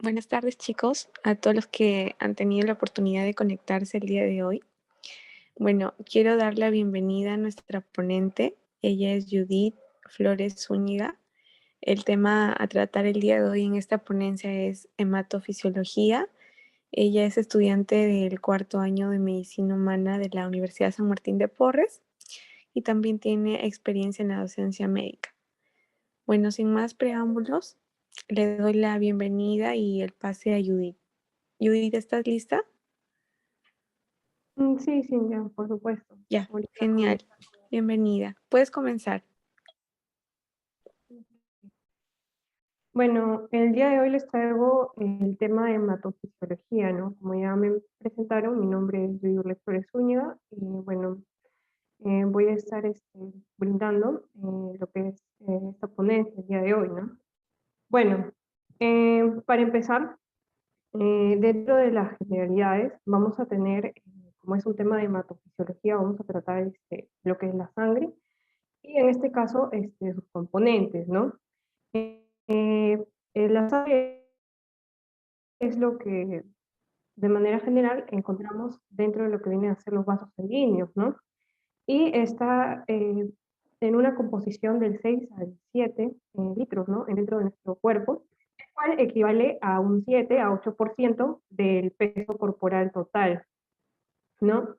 Buenas tardes, chicos, a todos los que han tenido la oportunidad de conectarse el día de hoy. Bueno, quiero dar la bienvenida a nuestra ponente. Ella es Judith Flores Zúñiga. El tema a tratar el día de hoy en esta ponencia es hematofisiología. Ella es estudiante del cuarto año de Medicina Humana de la Universidad San Martín de Porres y también tiene experiencia en la docencia médica. Bueno, sin más preámbulos, le doy la bienvenida y el pase a Judith. Judith, ¿estás lista? Sí, Cintia, por supuesto. Ya, Ahorita genial. comienzo. Bienvenida. Puedes comenzar. Bueno, el día de hoy les traigo el tema de hematofisiología, ¿no? Como ya me presentaron, mi nombre es Judith Flores Zúñiga y bueno, voy a estar brindando lo que es esta ponencia el día de hoy, ¿no? Bueno, para empezar, dentro de las generalidades vamos a tener, como es un tema de hematofisiología, vamos a tratar lo que es la sangre y en este caso sus componentes, ¿no? El azar es lo que de manera general encontramos dentro de lo que vienen a ser los vasos sanguíneos, ¿no? Y está en una composición del 6 al 7 litros, ¿no? Dentro de nuestro cuerpo, el cual equivale a un 7 a 8% del peso corporal total, ¿no?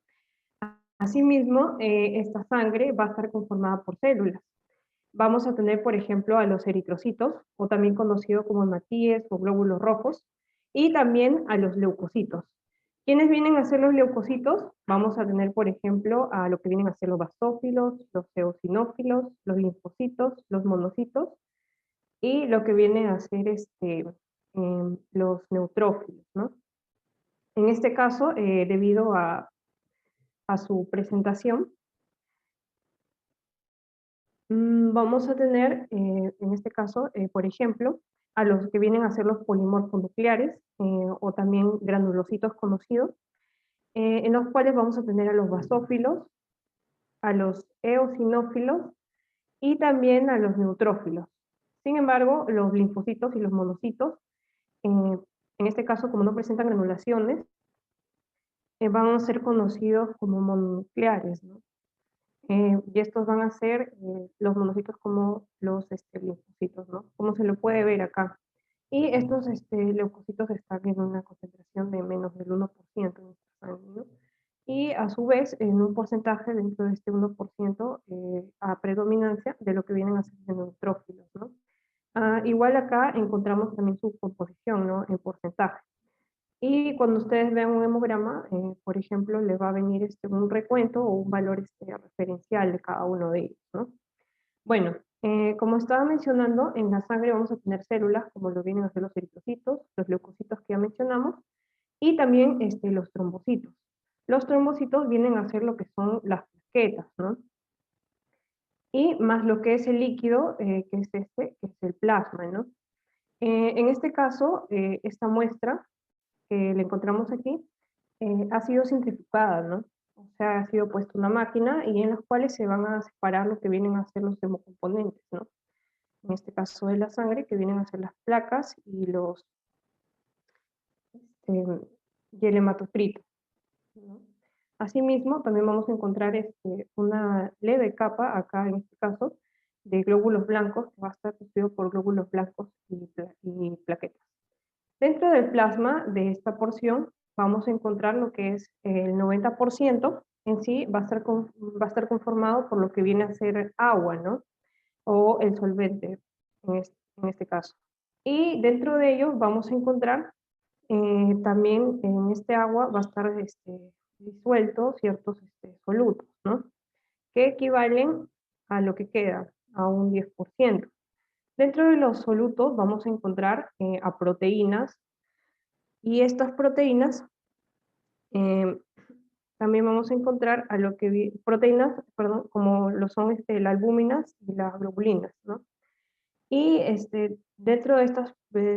Asimismo, esta sangre va a estar conformada por células. Vamos a tener, por ejemplo, a los eritrocitos, o también conocidos como hematíes o glóbulos rojos, y también a los leucocitos. ¿Quiénes vienen a ser los leucocitos? Vamos a tener, por ejemplo, a lo que vienen a ser los basófilos, los eosinófilos, los linfocitos, los monocitos, y lo que vienen a ser los neutrófilos, ¿no? En este caso, debido a su presentación, vamos a tener, en este caso, por ejemplo, a los que vienen a ser los polimorfos nucleares o también granulocitos conocidos, en los cuales vamos a tener a los basófilos, a los eosinófilos y también a los neutrófilos. Sin embargo, los linfocitos y los monocitos, en este caso, como no presentan granulaciones, van a ser conocidos como mononucleares, ¿no? Y estos van a ser los monocitos como los linfocitos, ¿no? Como se lo puede ver acá. Y estos leucocitos están en una concentración de menos del 1% en nuestra sangre, ¿no? Y a su vez, en un porcentaje dentro de este 1% a predominancia de lo que vienen a ser de neutrófilos, ¿no? Igual acá encontramos también su composición, ¿no? En porcentaje. Y cuando ustedes vean un hemograma, por ejemplo, les va a venir un recuento o un valor referencial de cada uno de ellos, ¿no? Bueno, como estaba mencionando, en la sangre vamos a tener células, como lo vienen a ser los eritrocitos, los leucocitos que ya mencionamos, y también los trombocitos. Los trombocitos vienen a ser lo que son las plaquetas, ¿no? Y más lo que es el líquido, que es el plasma, ¿no? En este caso, esta muestra que le encontramos aquí, ha sido centrifugada, ¿no? O sea, ha sido puesta una máquina y en las cuales se van a separar lo que vienen a ser los hemocomponentes, ¿no? En este caso de la sangre, que vienen a ser las placas y y el hematocrito, ¿no? Asimismo, también vamos a encontrar una leve capa, acá en este caso, de glóbulos blancos, que va a estar constituido por glóbulos blancos y plaquetas. Dentro del plasma de esta porción vamos a encontrar lo que es el 90% en sí va a estar conformado por lo que viene a ser agua, ¿no? O el solvente en este caso. Y dentro de ello vamos a encontrar también en este agua va a estar disuelto ciertos solutos, ¿no? Que equivalen a lo que queda, a un 10%. Dentro de los solutos vamos a encontrar a proteínas y estas proteínas eh, también vamos a encontrar a lo que proteínas, perdón, como lo son las albúminas y las globulinas, ¿no? Y dentro de estas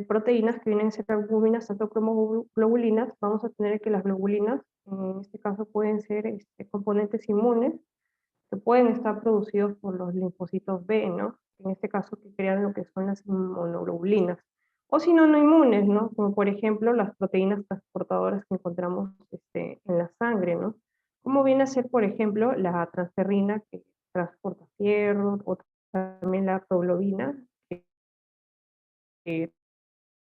proteínas que vienen a ser albúminas, tanto como globulinas, vamos a tener que las globulinas, en este caso pueden ser componentes inmunes que pueden estar producidos por los linfocitos B, ¿no? En este caso que crean lo que son las inmunoglobulinas, o si no, no inmunes, ¿no? Como por ejemplo las proteínas transportadoras que encontramos en la sangre, ¿no? Como viene a ser, por ejemplo, la transferrina que transporta fierro, o también la proglobina, que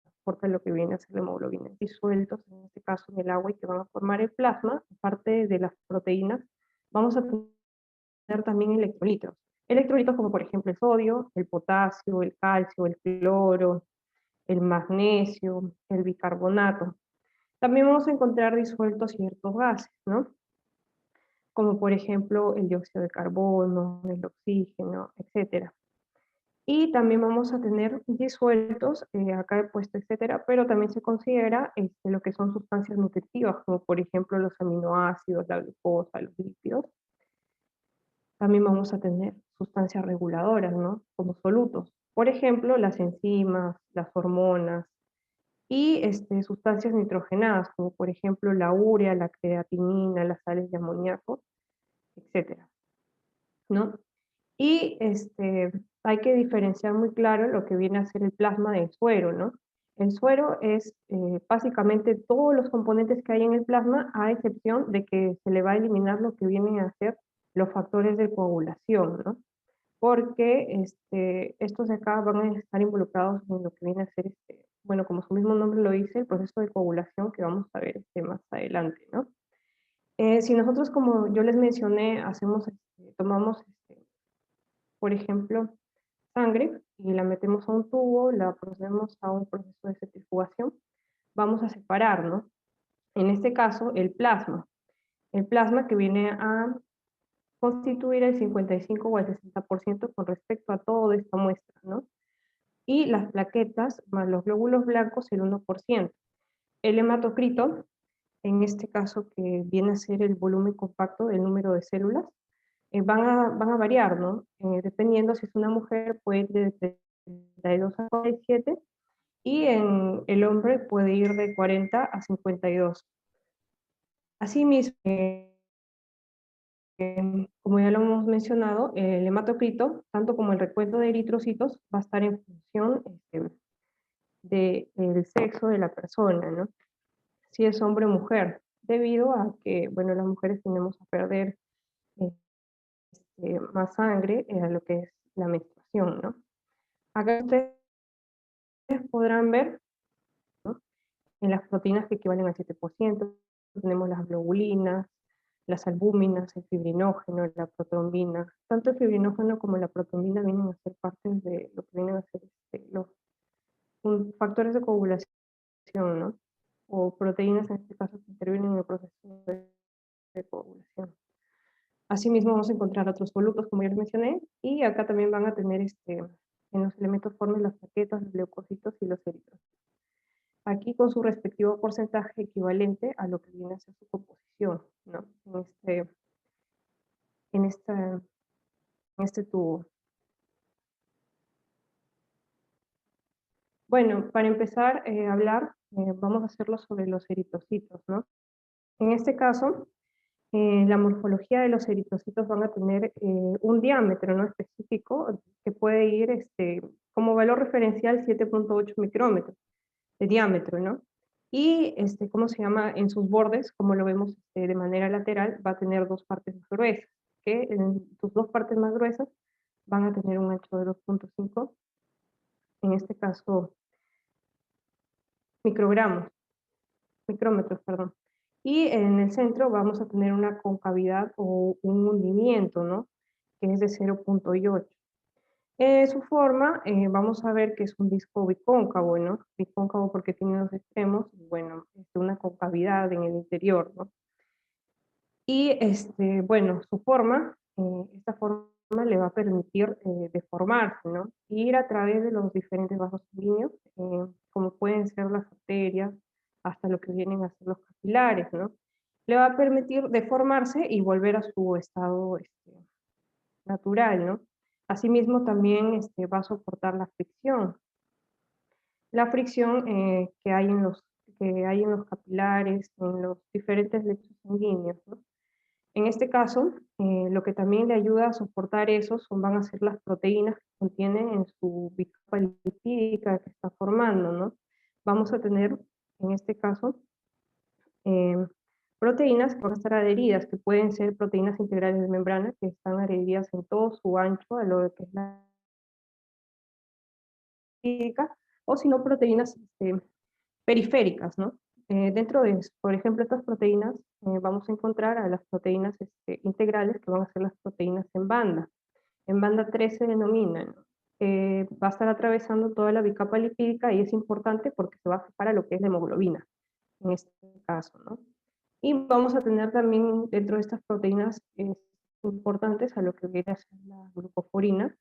transporta lo que viene a ser la hemoglobina, disueltos, en este caso en el agua, y que van a formar el plasma, aparte de las proteínas, vamos a tener también electrolitos. Electrolitos como por ejemplo el sodio, el potasio, el calcio, el cloro, el magnesio, el bicarbonato. También vamos a encontrar disueltos ciertos gases, ¿no? Como por ejemplo el dióxido de carbono, el oxígeno, etcétera. Y también vamos a tener disueltos, acá he puesto etcétera, pero también se considera lo que son sustancias nutritivas, como por ejemplo los aminoácidos, la glucosa, los lípidos. También vamos a tener sustancias reguladoras, ¿no? Como solutos. Por ejemplo, las enzimas, las hormonas y sustancias nitrogenadas, como por ejemplo la urea, la creatinina, las sales de amoníaco, etcétera, ¿no? Y hay que diferenciar muy claro lo que viene a ser el plasma del suero, ¿no? El suero es básicamente todos los componentes que hay en el plasma, a excepción de que se le va a eliminar lo que vienen a ser los factores de coagulación, ¿no? Porque estos de acá van a estar involucrados en lo que viene a ser, bueno, como su mismo nombre lo dice, el proceso de coagulación que vamos a ver más adelante, ¿no? Si nosotros, como yo les mencioné, tomamos, por ejemplo, sangre y la metemos a un tubo, la procedemos a un proceso de centrifugación, vamos a separar, ¿no? En este caso, el plasma que viene a constituir el 55 o el 60% con respecto a toda esta muestra, ¿no? Y las plaquetas más los glóbulos blancos el 1%. El hematocrito, en este caso que viene a ser el volumen compacto del número de células, van a variar, ¿no? Dependiendo si es una mujer puede ir de 32 a 47 y en el hombre puede ir de 40 a 52. Asimismo, como ya lo hemos mencionado, el hematocrito, tanto como el recuento de eritrocitos, va a estar en función del sexo de la persona, ¿no? Si es hombre o mujer, debido a que, bueno, las mujeres tendemos a perder más sangre a lo que es la menstruación, ¿no? Acá ustedes podrán ver, ¿no? En las proteínas que equivalen al 7%, tenemos las globulinas, las albúminas, el fibrinógeno, la protrombina. Tanto el fibrinógeno como la protrombina vienen a ser partes de lo que vienen a ser los factores de coagulación, ¿no? O proteínas en este caso que intervienen en el proceso de coagulación. Asimismo vamos a encontrar otros solutos, como ya les mencioné, y acá también van a tener en los elementos formes las plaquetas, los leucocitos y los eritrocitos. Aquí con su respectivo porcentaje equivalente a lo que viene a ser su composición, ¿no? En, esta, en este tubo. Bueno, para empezar a hablar, vamos a hacerlo sobre los eritrocitos, ¿no? En este caso, la morfología de los eritrocitos van a tener un diámetro no específico que puede ir como valor referencial 7.8 micrómetros de diámetro, ¿no? Y, ¿cómo se llama? En sus bordes, como lo vemos de manera lateral, va a tener dos partes más gruesas, que en sus dos partes más gruesas van a tener un ancho de 2.5, en este caso, microgramos, micrómetros, perdón. Y en el centro vamos a tener una concavidad o un hundimiento, ¿no? Que es de 0.8. Su forma, vamos a ver que es un disco bicóncavo, ¿no? Bicóncavo porque tiene dos extremos, bueno, una concavidad en el interior, ¿no? Y, bueno, su forma, esta forma le va a permitir deformarse, ¿no? Ir a través de los diferentes vasos sanguíneos, como pueden ser las arterias, hasta lo que vienen a ser los capilares, ¿no? Le va a permitir deformarse y volver a su estado natural, ¿no? Asimismo, también va a soportar la fricción que hay en los capilares, en los diferentes lechos sanguíneos, ¿no? En este caso, lo que también le ayuda a soportar eso van a ser las proteínas que contienen en su bicapa lipídica que está formando, ¿no? Vamos a tener, en este caso, eh, proteínas que van a estar adheridas, que pueden ser proteínas integrales de membrana, que están adheridas en todo su ancho a lo que es la lipídica, o si no, proteínas periféricas, ¿no? Dentro de, por ejemplo, estas proteínas, vamos a encontrar a las proteínas integrales, que van a ser las proteínas en banda. En banda 3 se denominan. Va a estar atravesando toda la bicapa lipídica y es importante porque se va a fijar a lo que es la hemoglobina, en este caso, ¿no? Y vamos a tener también dentro de estas proteínas importantes a lo que viene a ser la glucoforina,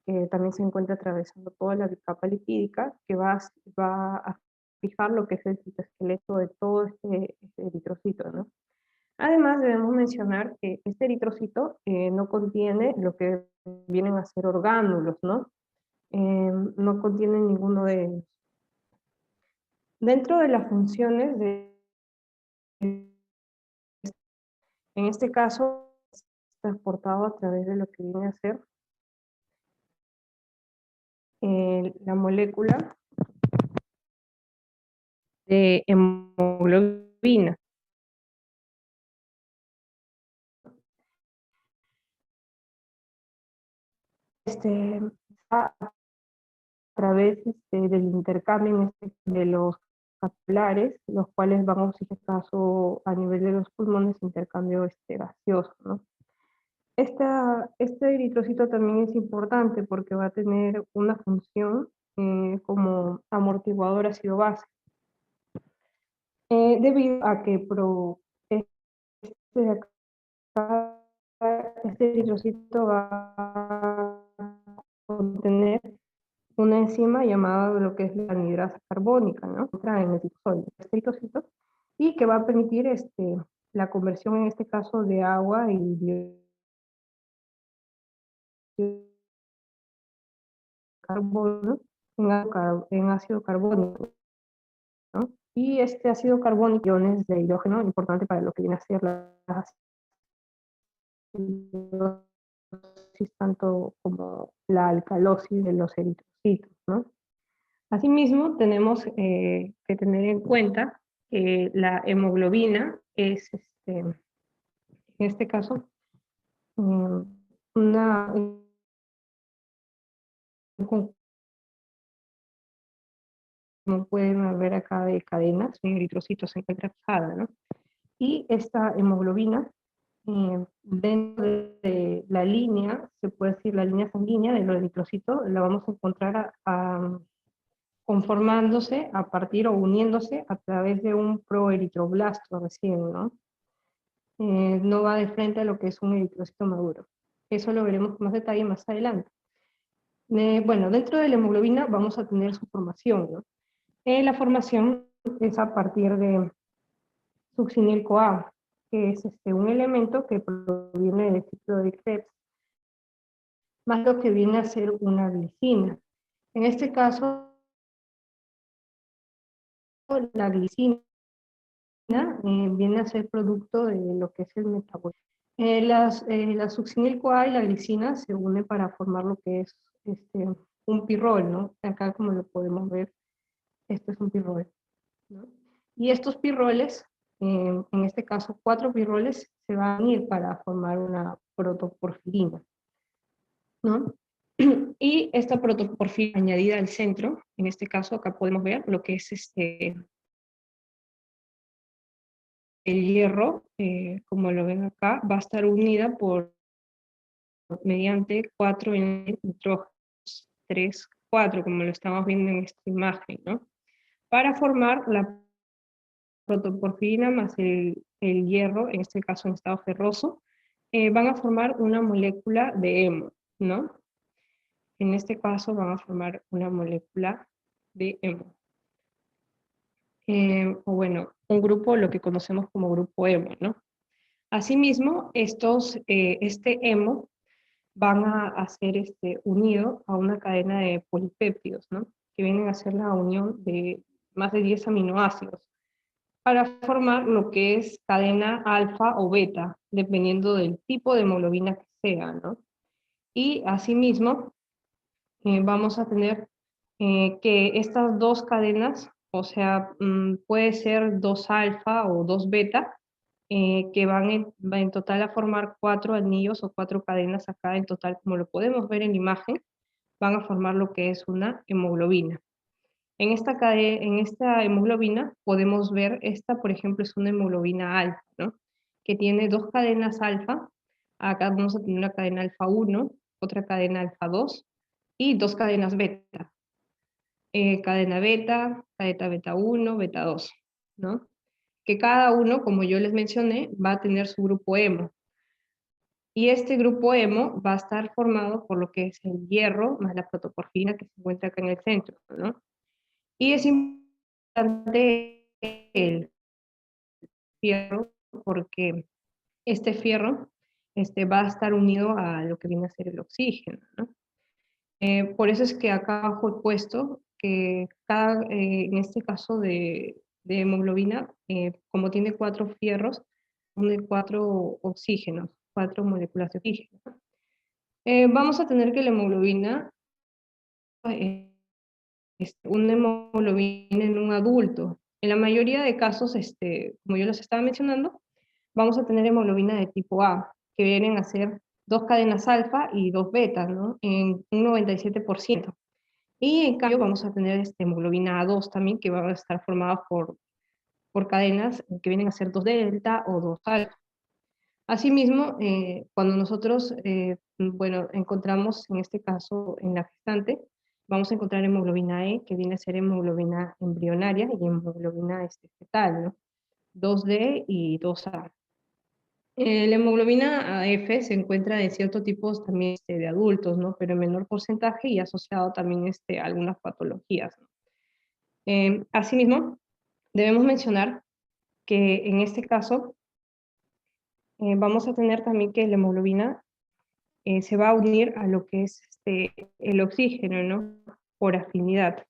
que también se encuentra atravesando toda la capa lipídica, que va a fijar lo que es el citoesqueleto de todo este eritrocito, ¿no? Además, debemos mencionar que este eritrocito no contiene lo que vienen a ser orgánulos, ¿no? No contiene ninguno de ellos. Dentro de las funciones en este caso, es transportado a través de lo que viene a ser la molécula de hemoglobina. Este, a través del intercambio de los capilares, los cuales van a usar, en este caso, a nivel de los pulmones, intercambio gaseoso, ¿no? Este eritrocito también es importante porque va a tener una función como amortiguador ácido base, debido a que este, este eritrocito va a contener una enzima llamada lo que es la anhidrasa carbónica, ¿no? Entra en el citosol, este eritrocito, y que va a permitir la conversión, en este caso, de agua y dióxido de carbono en ácido carbónico, ¿no? Y este ácido carbónico, iones de hidrógeno, importante para lo que viene a ser la tanto como la alcalosis de los eritrocitos, ¿no? Asimismo, tenemos que tener en cuenta que la hemoglobina es, en este caso, una, como pueden ver acá, de cadenas, en eritrocitos se encuentra fijada, ¿no? Y esta hemoglobina, dentro de la línea, se puede decir la línea sanguínea de los eritrocitos, la vamos a encontrar conformándose a partir o uniéndose a través de un proeritroblasto recién, ¿no? No va de frente a lo que es un eritrocito maduro. Eso lo veremos con más detalle más adelante. Bueno, dentro de la hemoglobina vamos a tener su formación, ¿no? La formación es a partir de succinil-CoA, que es un elemento que proviene del ciclo de Krebs, más lo que viene a ser una glicina. En este caso, la glicina viene a ser producto de lo que es el metabolismo. La succinil-CoA y la glicina se unen para formar lo que es un pirrol, ¿no? Acá, como lo podemos ver, este es un pirrol, ¿no? Y estos pirroles, en este caso 4 pirroles, se van a unir para formar una protoporfirina, ¿no? Y esta protoporfirina añadida al centro, en este caso acá podemos ver lo que es el hierro, como lo ven acá, va a estar unida mediante 4 nitrógenos, 3, 4, como lo estamos viendo en esta imagen, ¿no? Para formar la protoporfirina más el hierro, en este caso en estado ferroso, van a formar una molécula de hemo, ¿no? En este caso van a formar una molécula de hemo. O bueno, un grupo, lo que conocemos como grupo hemo, ¿no? Asimismo, este hemo van a ser unido a una cadena de polipéptidos, ¿no? Que vienen a ser la unión de más de 10 aminoácidos, para formar lo que es cadena alfa o beta, dependiendo del tipo de hemoglobina que sea, ¿no? Y asimismo, vamos a tener que estas dos cadenas, o sea, puede ser dos alfa o dos beta, que van en total a formar cuatro anillos o cuatro cadenas acá en total, como lo podemos ver en la imagen, van a formar lo que es una hemoglobina. En esta hemoglobina podemos ver, esta por ejemplo es una hemoglobina alfa, ¿no? Que tiene dos cadenas alfa. Acá vamos a tener una cadena alfa 1, otra cadena alfa 2 y dos cadenas beta. Cadena beta, cadena beta 1, beta 2, ¿no? Que cada uno, como yo les mencioné, va a tener su grupo hemo. Y este grupo hemo va a estar formado por lo que es el hierro más la protoporfina que se encuentra acá en el centro, ¿no? Y es importante el fierro porque este fierro va a estar unido a lo que viene a ser el oxígeno, ¿no? Por eso es que acá abajo he puesto que en este caso de hemoglobina, como tiene cuatro fierros, tiene cuatro oxígenos, cuatro moléculas de oxígeno. Vamos a tener que la hemoglobina eh, una hemoglobina en un adulto. En la mayoría de casos, como yo les estaba mencionando, vamos a tener hemoglobina de tipo A, que vienen a ser dos cadenas alfa y dos betas, ¿no? En un 97%. Y en cambio vamos a tener hemoglobina A2 también, que van a estar formadas por cadenas que vienen a ser dos delta o dos alfa. Asimismo, cuando nosotros, bueno, encontramos en este caso en la gestante, vamos a encontrar hemoglobina E, que viene a ser hemoglobina embrionaria, y hemoglobina fetal, ¿no? 2D y 2A. La hemoglobina AF se encuentra en ciertos tipos también de adultos, ¿no? Pero en menor porcentaje y asociado también a algunas patologías, ¿no? Asimismo, debemos mencionar que en este caso vamos a tener también que la hemoglobina se va a unir a lo que es el oxígeno, ¿no? Por afinidad.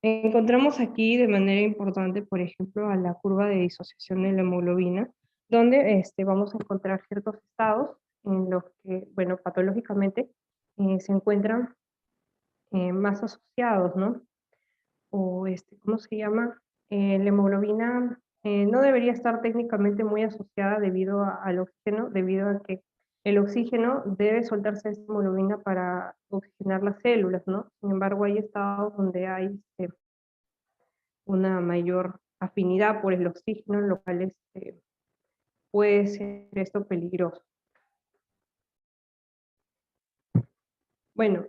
Encontramos aquí de manera importante, por ejemplo, a la curva de disociación de la hemoglobina, donde vamos a encontrar ciertos estados en los que, bueno, patológicamente se encuentran más asociados, ¿no? O, ¿cómo se llama? La hemoglobina no debería estar técnicamente muy asociada debido al oxígeno, debido a que el oxígeno debe soltarse de esta hemoglobina para oxigenar las células, ¿no? Sin embargo, hay estados donde hay una mayor afinidad por el oxígeno, lo cual puede ser esto peligroso. Bueno,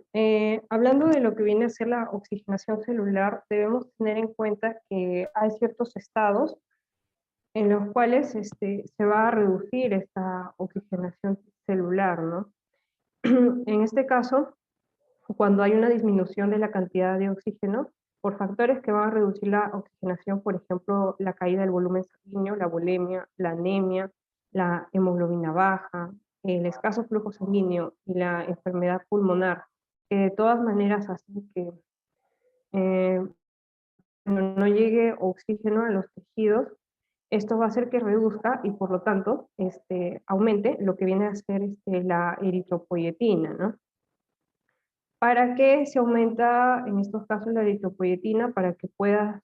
hablando de lo que viene a ser la oxigenación celular, debemos tener en cuenta que hay ciertos estados en los cuales se va a reducir esta oxigenación celular, ¿no? En este caso, cuando hay una disminución de la cantidad de oxígeno, por factores que van a reducir la oxigenación, por ejemplo, la caída del volumen sanguíneo, la bulimia, la anemia, la hemoglobina baja, el escaso flujo sanguíneo y la enfermedad pulmonar, que de todas maneras hacen que eh, no llegue oxígeno a los tejidos. Esto va a hacer que reduzca y por lo tanto aumente lo que viene a ser la eritropoyetina, ¿no? ¿Para qué se aumenta en estos casos la eritropoyetina? Para que pueda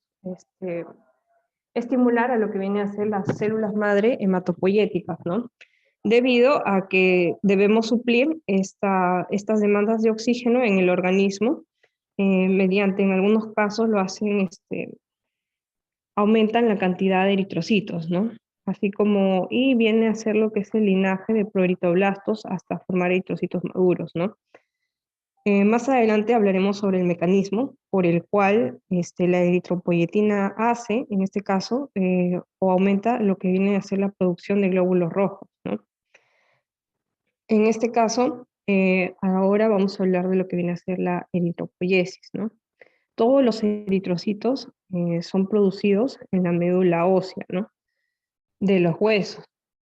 estimular a lo que viene a ser las células madre hematopoyéticas, ¿no? Debido a que debemos suplir estas demandas de oxígeno en el organismo, mediante, en algunos casos lo hacen, aumentan la cantidad de eritrocitos, ¿no? Así como, y viene a ser lo que es el linaje de proeritoblastos hasta formar eritrocitos maduros, ¿no? Más adelante hablaremos sobre el mecanismo por el cual la eritropoyetina hace, en este caso, o aumenta lo que viene a ser la producción de glóbulos rojos, ¿no? En este caso, ahora vamos a hablar de lo que viene a ser la eritropoyesis, ¿no? Todos los eritrocitos son producidos en la médula ósea, ¿no? De los huesos.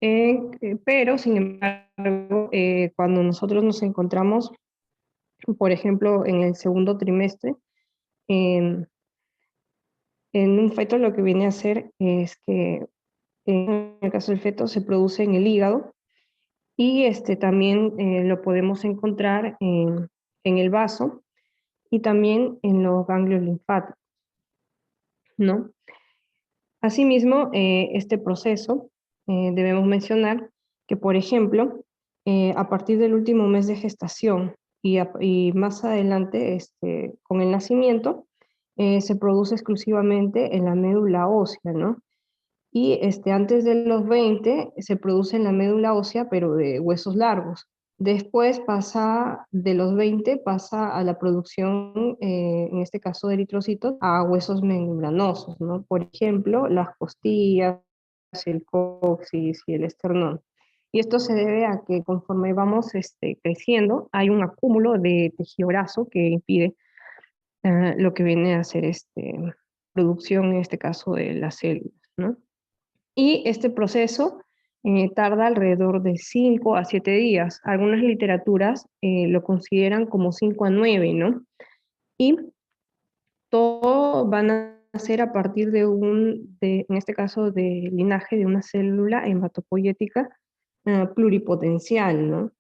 Pero, sin embargo, cuando nosotros nos encontramos Por ejemplo, en el segundo trimestre, en, en un feto lo que viene a hacer es que en el caso del feto se produce en el hígado y también lo podemos encontrar en el vaso y también en los ganglios linfáticos, ¿no? Asimismo, este proceso debemos mencionar que, por ejemplo, a partir del último mes de gestación y más adelante, con el nacimiento, se produce exclusivamente en la médula ósea, ¿no? Y antes de los 20 se produce en la médula ósea, pero de huesos largos. Después pasa, de los 20 pasa a la producción, en este caso de eritrocitos, a huesos membranosos, ¿no? Por ejemplo, las costillas, el coxis y el esternón. Y esto se debe a que conforme vamos creciendo, hay un acúmulo de tejido graso que impide lo que viene a ser producción, en este caso, de las células, ¿no? Y este proceso tarda alrededor de 5 a 7 días. Algunas literaturas lo consideran como 5 a 9, ¿no? Y todo van a ser a partir en este caso, de linaje de una célula hematopoyética pluripotencial, ¿no?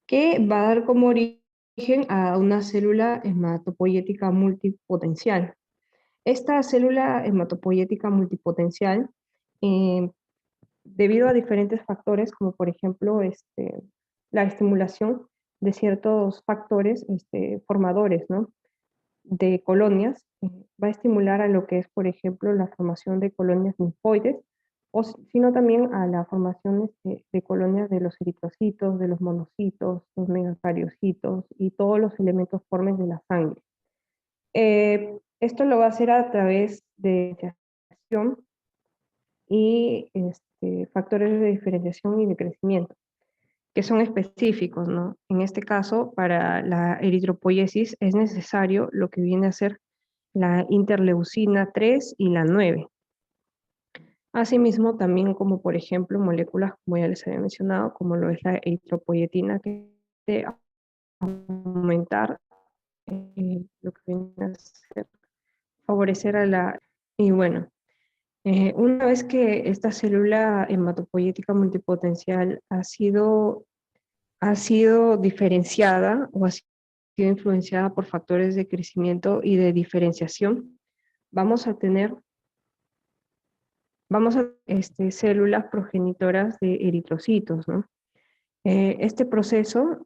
Que va a dar como origen a una célula hematopoyética multipotencial. Esta célula hematopoyética multipotencial eh, debido a diferentes factores, como por ejemplo la estimulación de ciertos factores formadores, ¿no? De colonias, va a estimular a lo que es, por ejemplo, la formación de colonias linfoides, sino también a la formación de colonias de los eritrocitos, de los monocitos, los megacariocitos y todos los elementos formes de la sangre. Esto lo va a hacer a través de diferenciación y factores de diferenciación y de crecimiento, que son específicos, ¿no? En este caso, para la eritropoiesis es necesario lo que viene a ser la interleucina 3 y la 9. Asimismo, también como por ejemplo moléculas, como ya les había mencionado, como lo es la eritropoyetina, que de aumentar lo que viene a ser favorecer a la... Y bueno, una vez que esta célula hematopoyética multipotencial ha sido diferenciada o ha sido influenciada por factores de crecimiento y de diferenciación, vamos a tener células progenitoras de eritrocitos, ¿no? Este proceso,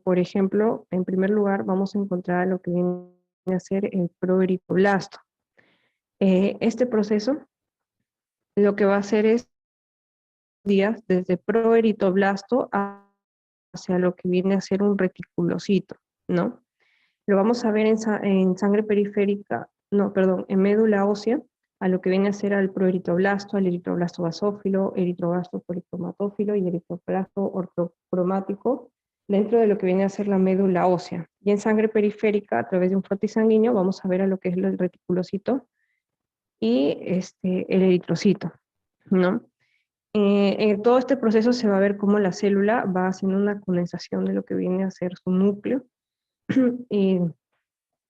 por ejemplo, en primer lugar vamos a encontrar lo que viene a ser el proeritoblasto. Este proceso lo que va a hacer es días desde proeritoblasto hacia lo que viene a ser un reticulocito, ¿no? Lo vamos a ver en sangre periférica, no, perdón, en médula ósea, a lo que viene a ser al proeritoblasto, al eritroblasto basófilo, eritroblasto policromatófilo y eritroblasto ortocromático, dentro de lo que viene a ser la médula ósea. Y en sangre periférica, a través de un frotis sanguíneo, vamos a ver a lo que es el reticulocito y el eritrocito, ¿no? En todo este proceso se va a ver cómo la célula va haciendo una condensación de lo que viene a ser su núcleo y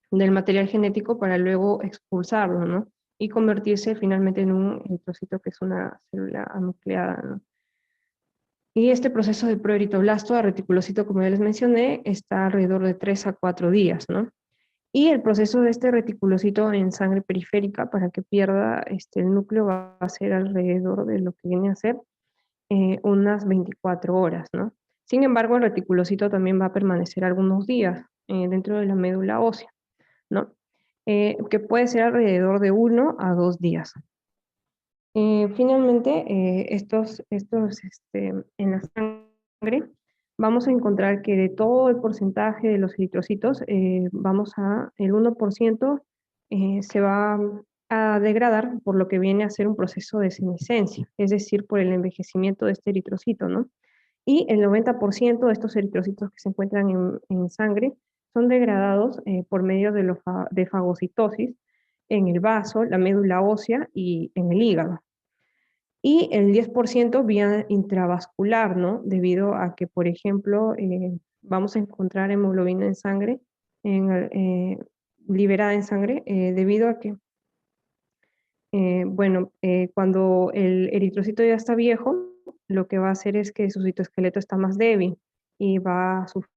del material genético para luego expulsarlo, ¿no? Y convertirse finalmente en un eritrocito, que es una célula anucleada, ¿no? Y este proceso de proeritoblasto a reticulocito, como ya les mencioné, está alrededor de 3 a 4 días, ¿no? Y el proceso de este reticulocito en sangre periférica para que pierda el núcleo va a ser alrededor de lo que viene a ser unas 24 horas, ¿no? Sin embargo, el reticulocito también va a permanecer algunos días dentro de la médula ósea, ¿no? Que puede ser alrededor de 1 a 2 días. Finalmente, en la sangre, vamos a encontrar que de todo el porcentaje de los eritrocitos, el 1% se va a degradar por lo que viene a ser un proceso de senescencia, es decir, por el envejecimiento de este eritrocito, ¿no? Y el 90% de estos eritrocitos que se encuentran en sangre son degradados por medio de fagocitosis en el vaso, la médula ósea y en el hígado. Y el 10% vía intravascular, ¿no? Debido a que, por ejemplo, vamos a encontrar hemoglobina en sangre, liberada en sangre, debido a que, bueno, cuando el eritrocito ya está viejo, lo que va a hacer es que su citoesqueleto está más débil y va a sufrir.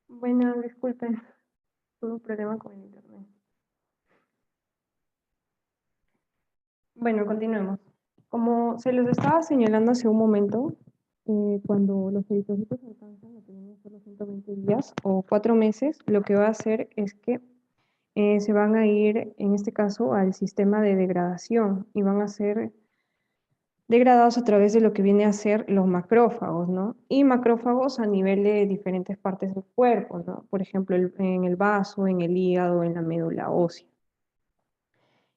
Bueno, disculpen, tuve un problema con el internet. Bueno, continuemos. Como se les estaba señalando hace un momento, cuando los eritrocitos alcanzan lo que vienen a ser los 120 días o 4 meses, lo que va a hacer es que se van a ir, en este caso, al sistema de degradación y van a ser degradados a través de lo que viene a ser los macrófagos, ¿no? Y macrófagos a nivel de diferentes partes del cuerpo, ¿no? Por ejemplo, en el vaso, en el hígado, en la médula ósea.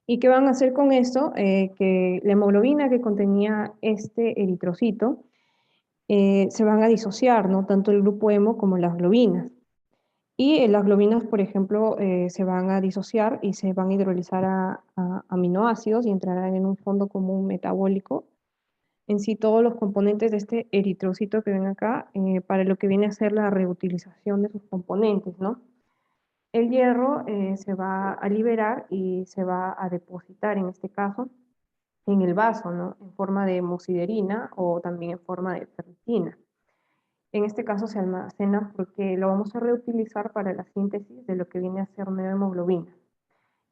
¿Y qué van a hacer con esto? Que la hemoglobina que contenía este eritrocito se van a disociar, ¿no? Tanto el grupo hemo como las globinas. Y las globinas, por ejemplo, se van a disociar y se van a hidrolizar a aminoácidos y entrarán en un fondo común metabólico. En sí, todos los componentes de este eritrocito que ven acá, para lo que viene a ser la reutilización de sus componentes, ¿no? El hierro se va a liberar y se va a depositar, en este caso, en el vaso, ¿no? En forma de hemosiderina o también en forma de ferritina. En este caso se almacena porque lo vamos a reutilizar para la síntesis de lo que viene a ser nueva hemoglobina.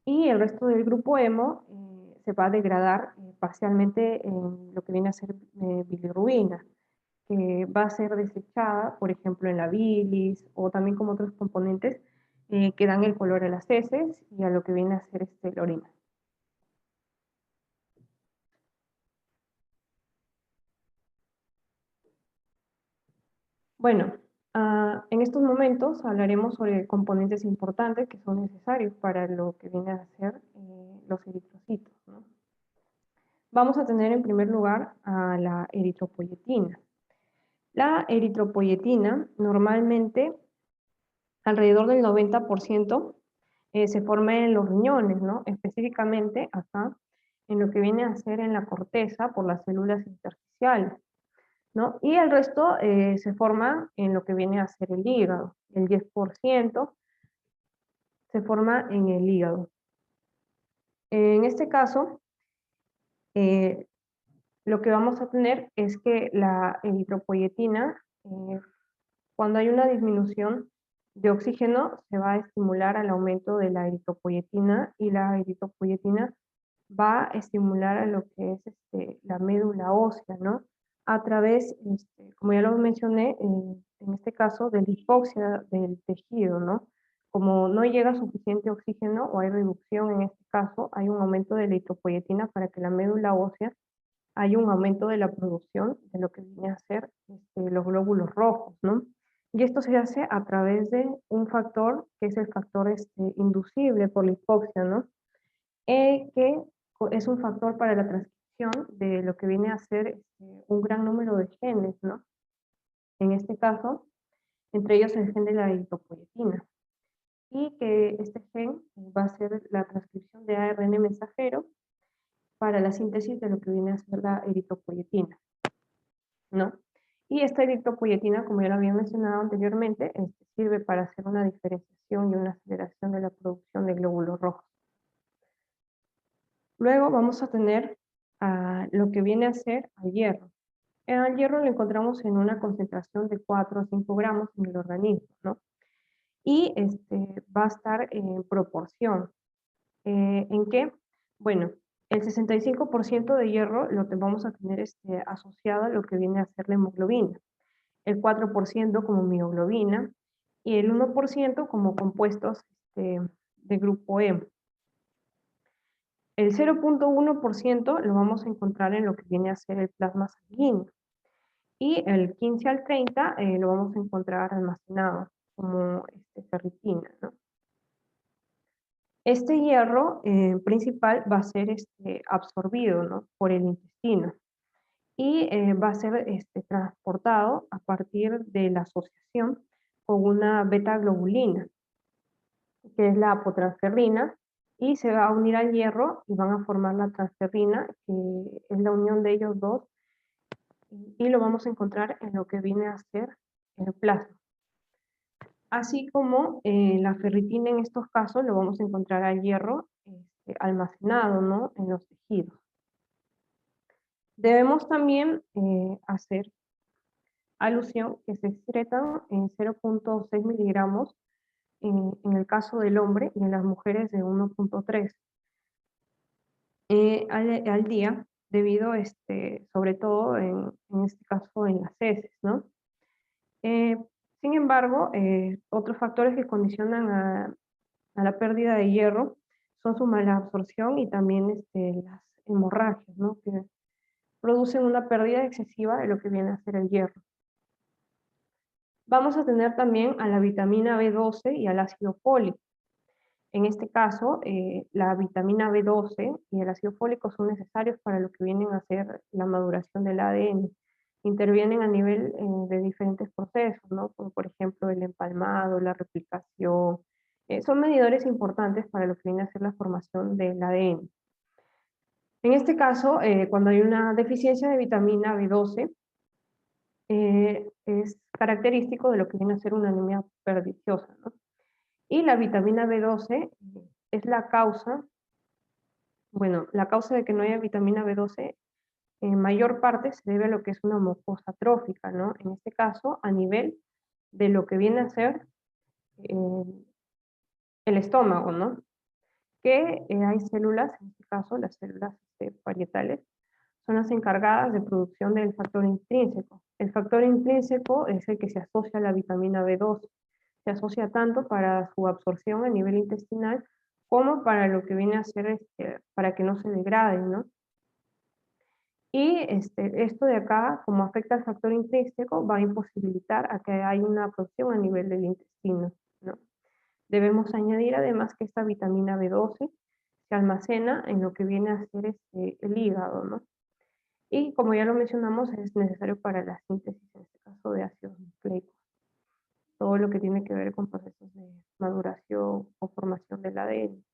Y el resto del grupo hemo se va a degradar parcialmente en lo que viene a ser bilirrubina, que va a ser desechada, por ejemplo, en la bilis o también como otros componentes que dan el color a las heces y a lo que viene a ser la orina. Bueno, En estos momentos hablaremos sobre componentes importantes que son necesarios para lo que viene a ser los eritrocitos, ¿no? Vamos a tener en primer lugar a la eritropoyetina. La eritropoyetina normalmente alrededor del 90% se forma en los riñones, ¿no? Específicamente acá en lo que viene a ser en la corteza por las células intersticiales, ¿no? Y el resto se forma en lo que viene a ser el hígado. El 10% se forma en el hígado. En este caso, eh, lo que vamos a tener es que la eritropoyetina, cuando hay una disminución de oxígeno, se va a estimular al aumento de la eritropoyetina y la eritropoyetina va a estimular a lo que es la médula ósea, ¿no? A través, como ya lo mencioné, en este caso, de la hipoxia del tejido, ¿no? Como no llega suficiente oxígeno o hay reducción en este caso, hay un aumento de la eritropoyetina para que la médula ósea hay un aumento de la producción de lo que viene a ser los glóbulos rojos, ¿no? Y esto se hace a través de un factor que es el factor inducible por la hipoxia, ¿no? Que es un factor para la transcripción de lo que viene a ser un gran número de genes, ¿no? En este caso, entre ellos el gen de la eritropoyetina. Y que este gen va a ser la transcripción de ARN mensajero para la síntesis de lo que viene a ser la eritropoyetina, ¿no? Y esta eritropoyetina, como ya lo había mencionado anteriormente, sirve para hacer una diferenciación y una aceleración de la producción de glóbulos rojos. Luego vamos a tener lo que viene a ser al hierro. Al hierro lo encontramos en una concentración de 4 a 5 gramos en el organismo, ¿no? Y va a estar en proporción. ¿En qué? Bueno, el 65% de hierro lo que vamos a tener asociado a lo que viene a ser la hemoglobina, el 4% como mioglobina y el 1% como compuestos de grupo E. El 0.1% lo vamos a encontrar en lo que viene a ser el plasma sanguíneo y el 15 al 30 lo vamos a encontrar almacenado como ferritina, ¿no? Este hierro principal va a ser absorbido, ¿no? Por el intestino y va a ser transportado a partir de la asociación con una beta-globulina, que es la apotransferrina, y se va a unir al hierro y van a formar la transferrina, que es la unión de ellos dos, y lo vamos a encontrar en lo que viene a ser el plasma. Así como la ferritina en estos casos lo vamos a encontrar al hierro almacenado, ¿no? En los tejidos. Debemos también hacer alusión que se excretan en 0.6 miligramos en el caso del hombre y en las mujeres de 1.3 al día, debido sobre todo en este caso en las heces, ¿no? Eh, Sin embargo, otros factores que condicionan a la pérdida de hierro son su mala absorción y también las hemorragias, ¿no? Que producen una pérdida excesiva de lo que viene a ser el hierro. Vamos a tener también a la vitamina B12 y al ácido fólico. En este caso, la vitamina B12 y el ácido fólico son necesarios para lo que vienen a ser la maduración del ADN. Intervienen a nivel de diferentes procesos, ¿no? Como por ejemplo el empalmado, la replicación. Son medidores importantes para lo que viene a ser la formación del ADN. En este caso, cuando hay una deficiencia de vitamina B12, es característico de lo que viene a ser una anemia perniciosa, ¿no? Y la vitamina B12 es la causa, bueno, la causa de que no haya vitamina B12 en mayor parte se debe a lo que es una mucosa trófica, ¿no? En este caso, a nivel de lo que viene a ser eh, el estómago, ¿no? Que hay células, en este caso las células parietales, son las encargadas de producción del factor intrínseco. El factor intrínseco es el que se asocia a la vitamina B12. Se asocia tanto para su absorción a nivel intestinal como para lo que viene a ser para que no se degrade, ¿no? Y esto de acá, como afecta al factor intrínseco, va a imposibilitar a que haya una absorción a nivel del intestino, ¿no? Debemos añadir además que esta vitamina B12 se almacena en lo que viene a ser el hígado, ¿no? Y como ya lo mencionamos, es necesario para la síntesis, en este caso, de ácidos nucleicos. Todo lo que tiene que ver con procesos de maduración o formación del ADN.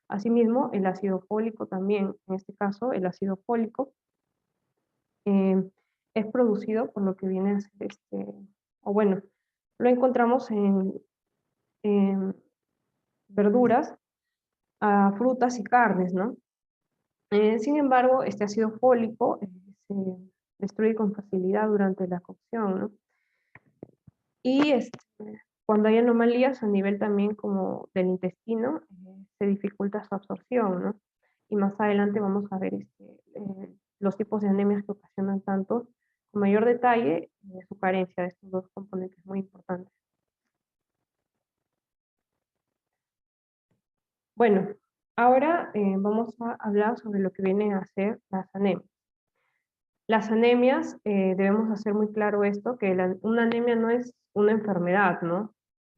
Asimismo, el ácido fólico también, en este caso, el ácido fólico eh, es producido por lo que viene a ser o bueno, lo encontramos en verduras, frutas y carnes, ¿no? Sin embargo, este ácido fólico se destruye con facilidad durante la cocción, ¿no? Y cuando hay anomalías a nivel también como del intestino, se dificulta su absorción, ¿no? Y más adelante vamos a ver los tipos de anemias que ocasionan tanto, con mayor detalle, su carencia de estos dos componentes muy importantes. Bueno, ahora vamos a hablar sobre lo que vienen a ser las anemias. Las anemias, debemos hacer muy claro esto, que una anemia no es una enfermedad, ¿no?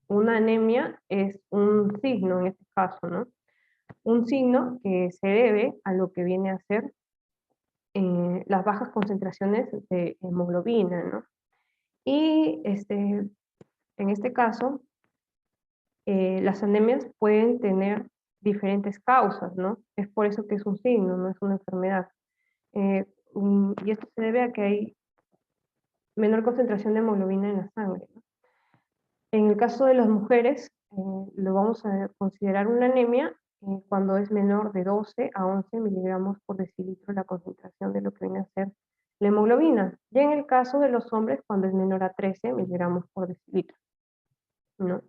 Una anemia es un signo en este caso, ¿no? Un signo que se debe a lo que viene a ser las bajas concentraciones de hemoglobina, ¿no? Y en este caso, las anemias pueden tener diferentes causas, ¿no? Es por eso que es un signo, no es una enfermedad. Y esto se debe a que hay menor concentración de hemoglobina en la sangre, ¿no? En el caso de las mujeres, lo vamos a considerar una anemia cuando es menor de 12 a 11 miligramos por decilitro la concentración de lo que viene a ser la hemoglobina. Y en el caso de los hombres, cuando es menor a 13 miligramos por decilitro, ¿no?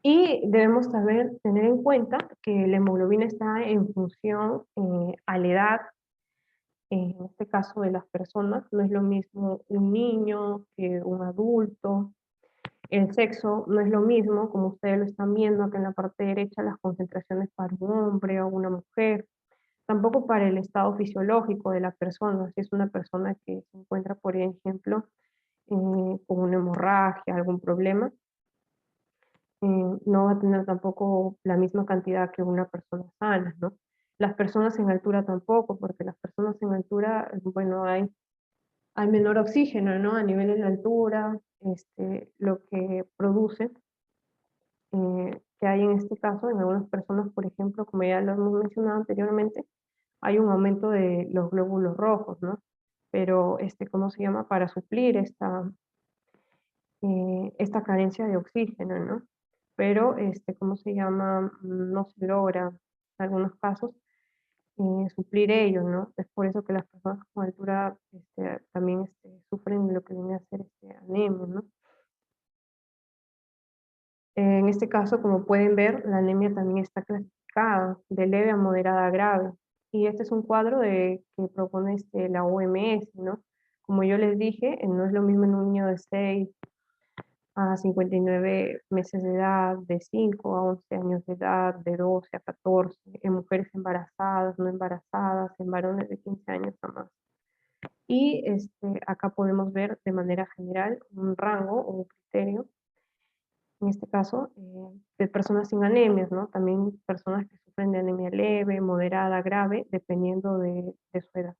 Y debemos tener en cuenta que la hemoglobina está en función a la edad, en este caso de las personas. No es lo mismo un niño que un adulto. El sexo no es lo mismo, como ustedes lo están viendo acá en la parte derecha, las concentraciones para un hombre o una mujer, tampoco para el estado fisiológico de la persona, si es una persona que se encuentra, por ejemplo, con una hemorragia, algún problema, no va a tener tampoco la misma cantidad que una persona sana, ¿no? Las personas en altura tampoco, porque las personas en altura, bueno, hay menor oxígeno, ¿no? A nivel de la altura, lo que produce que hay en este caso, en algunas personas, por ejemplo, como ya lo hemos mencionado anteriormente, hay un aumento de los glóbulos rojos, ¿no? Pero, ¿cómo se llama? Para suplir esta carencia de oxígeno, ¿no? Pero, ¿cómo se llama? No se logra, en algunos casos, suplir ello, ¿no? Es por eso que las personas con altura también sufren de lo que viene a ser anemia, ¿no? En este caso, como pueden ver, la anemia también está clasificada de leve a moderada a grave. Y este es un cuadro que propone la OMS, ¿no? Como yo les dije, no es lo mismo en un niño de 6 a 59 meses de edad, de 5 a 11 años de edad, de 12 a 14, en mujeres embarazadas, no embarazadas, en varones de 15 años a más. Y acá podemos ver de manera general un rango o un criterio en este caso, de personas sin anemias, ¿no? También personas que sufren de anemia leve, moderada, grave, dependiendo de su edad.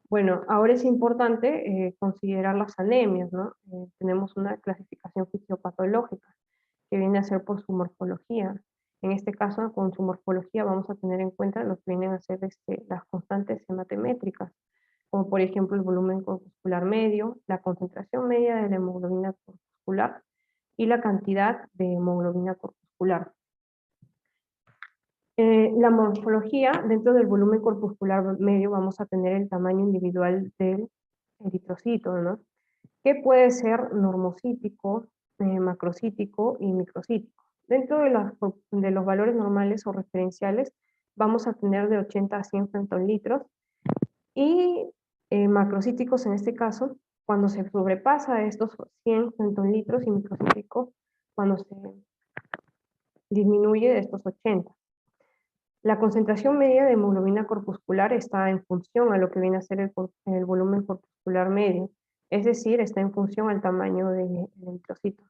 Bueno, ahora es importante considerar las anemias, ¿no? Tenemos una clasificación fisiopatológica que viene a ser por su morfología. En este caso, con su morfología vamos a tener en cuenta lo que vienen a ser las constantes hematométricas, como por ejemplo el volumen corpuscular medio, la concentración media de la hemoglobina corpuscular y la cantidad de hemoglobina corpuscular. La morfología, dentro del volumen corpuscular medio vamos a tener el tamaño individual del eritrocito, ¿no? Que puede ser normocítico, macrocítico y microcítico. Dentro de los valores normales o referenciales vamos a tener de 80 a 100 femtolitros y macrocíticos en este caso, cuando se sobrepasa estos 100 femtolitros y microcíticos, cuando se disminuye de estos 80. La concentración media de hemoglobina corpuscular está en función a lo que viene a ser el volumen corpuscular medio, es decir, está en función al tamaño del eritrocito.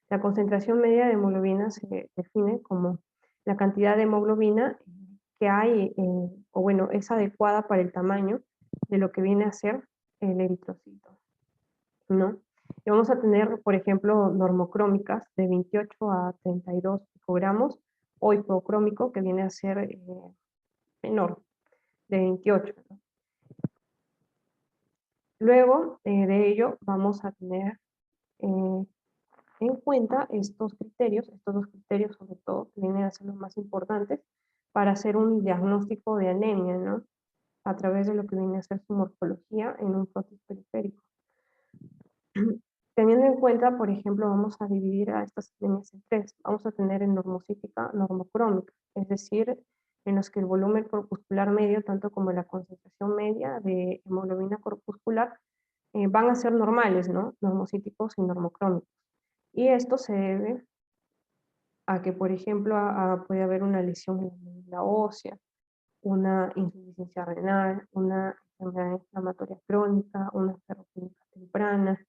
La concentración media de hemoglobina se define como la cantidad de hemoglobina que hay, o bueno, es adecuada para el tamaño de lo que viene a ser el eritrocito, ¿no? Y vamos a tener, por ejemplo, normocrómicas de 28 a 32 picogramos, o hipocrómico, que viene a ser menor, de 28, ¿no? Luego de ello vamos a tener en cuenta estos dos criterios sobre todo, que vienen a ser los más importantes para hacer un diagnóstico de anemia, ¿no? A través de lo que viene a ser su morfología en un frotis periférico. Teniendo en cuenta, por ejemplo, vamos a dividir a estas anemias en tres. Vamos a tener en normocítica, normocrómica, es decir, en los que el volumen corpuscular medio, tanto como la concentración media de hemoglobina corpuscular, van a ser normales, ¿no? Normocíticos y normocrómicos. Y esto se debe a que, por ejemplo, puede haber una lesión en la médula ósea, una insuficiencia renal, una enfermedad inflamatoria crónica, una ferropenia temprana,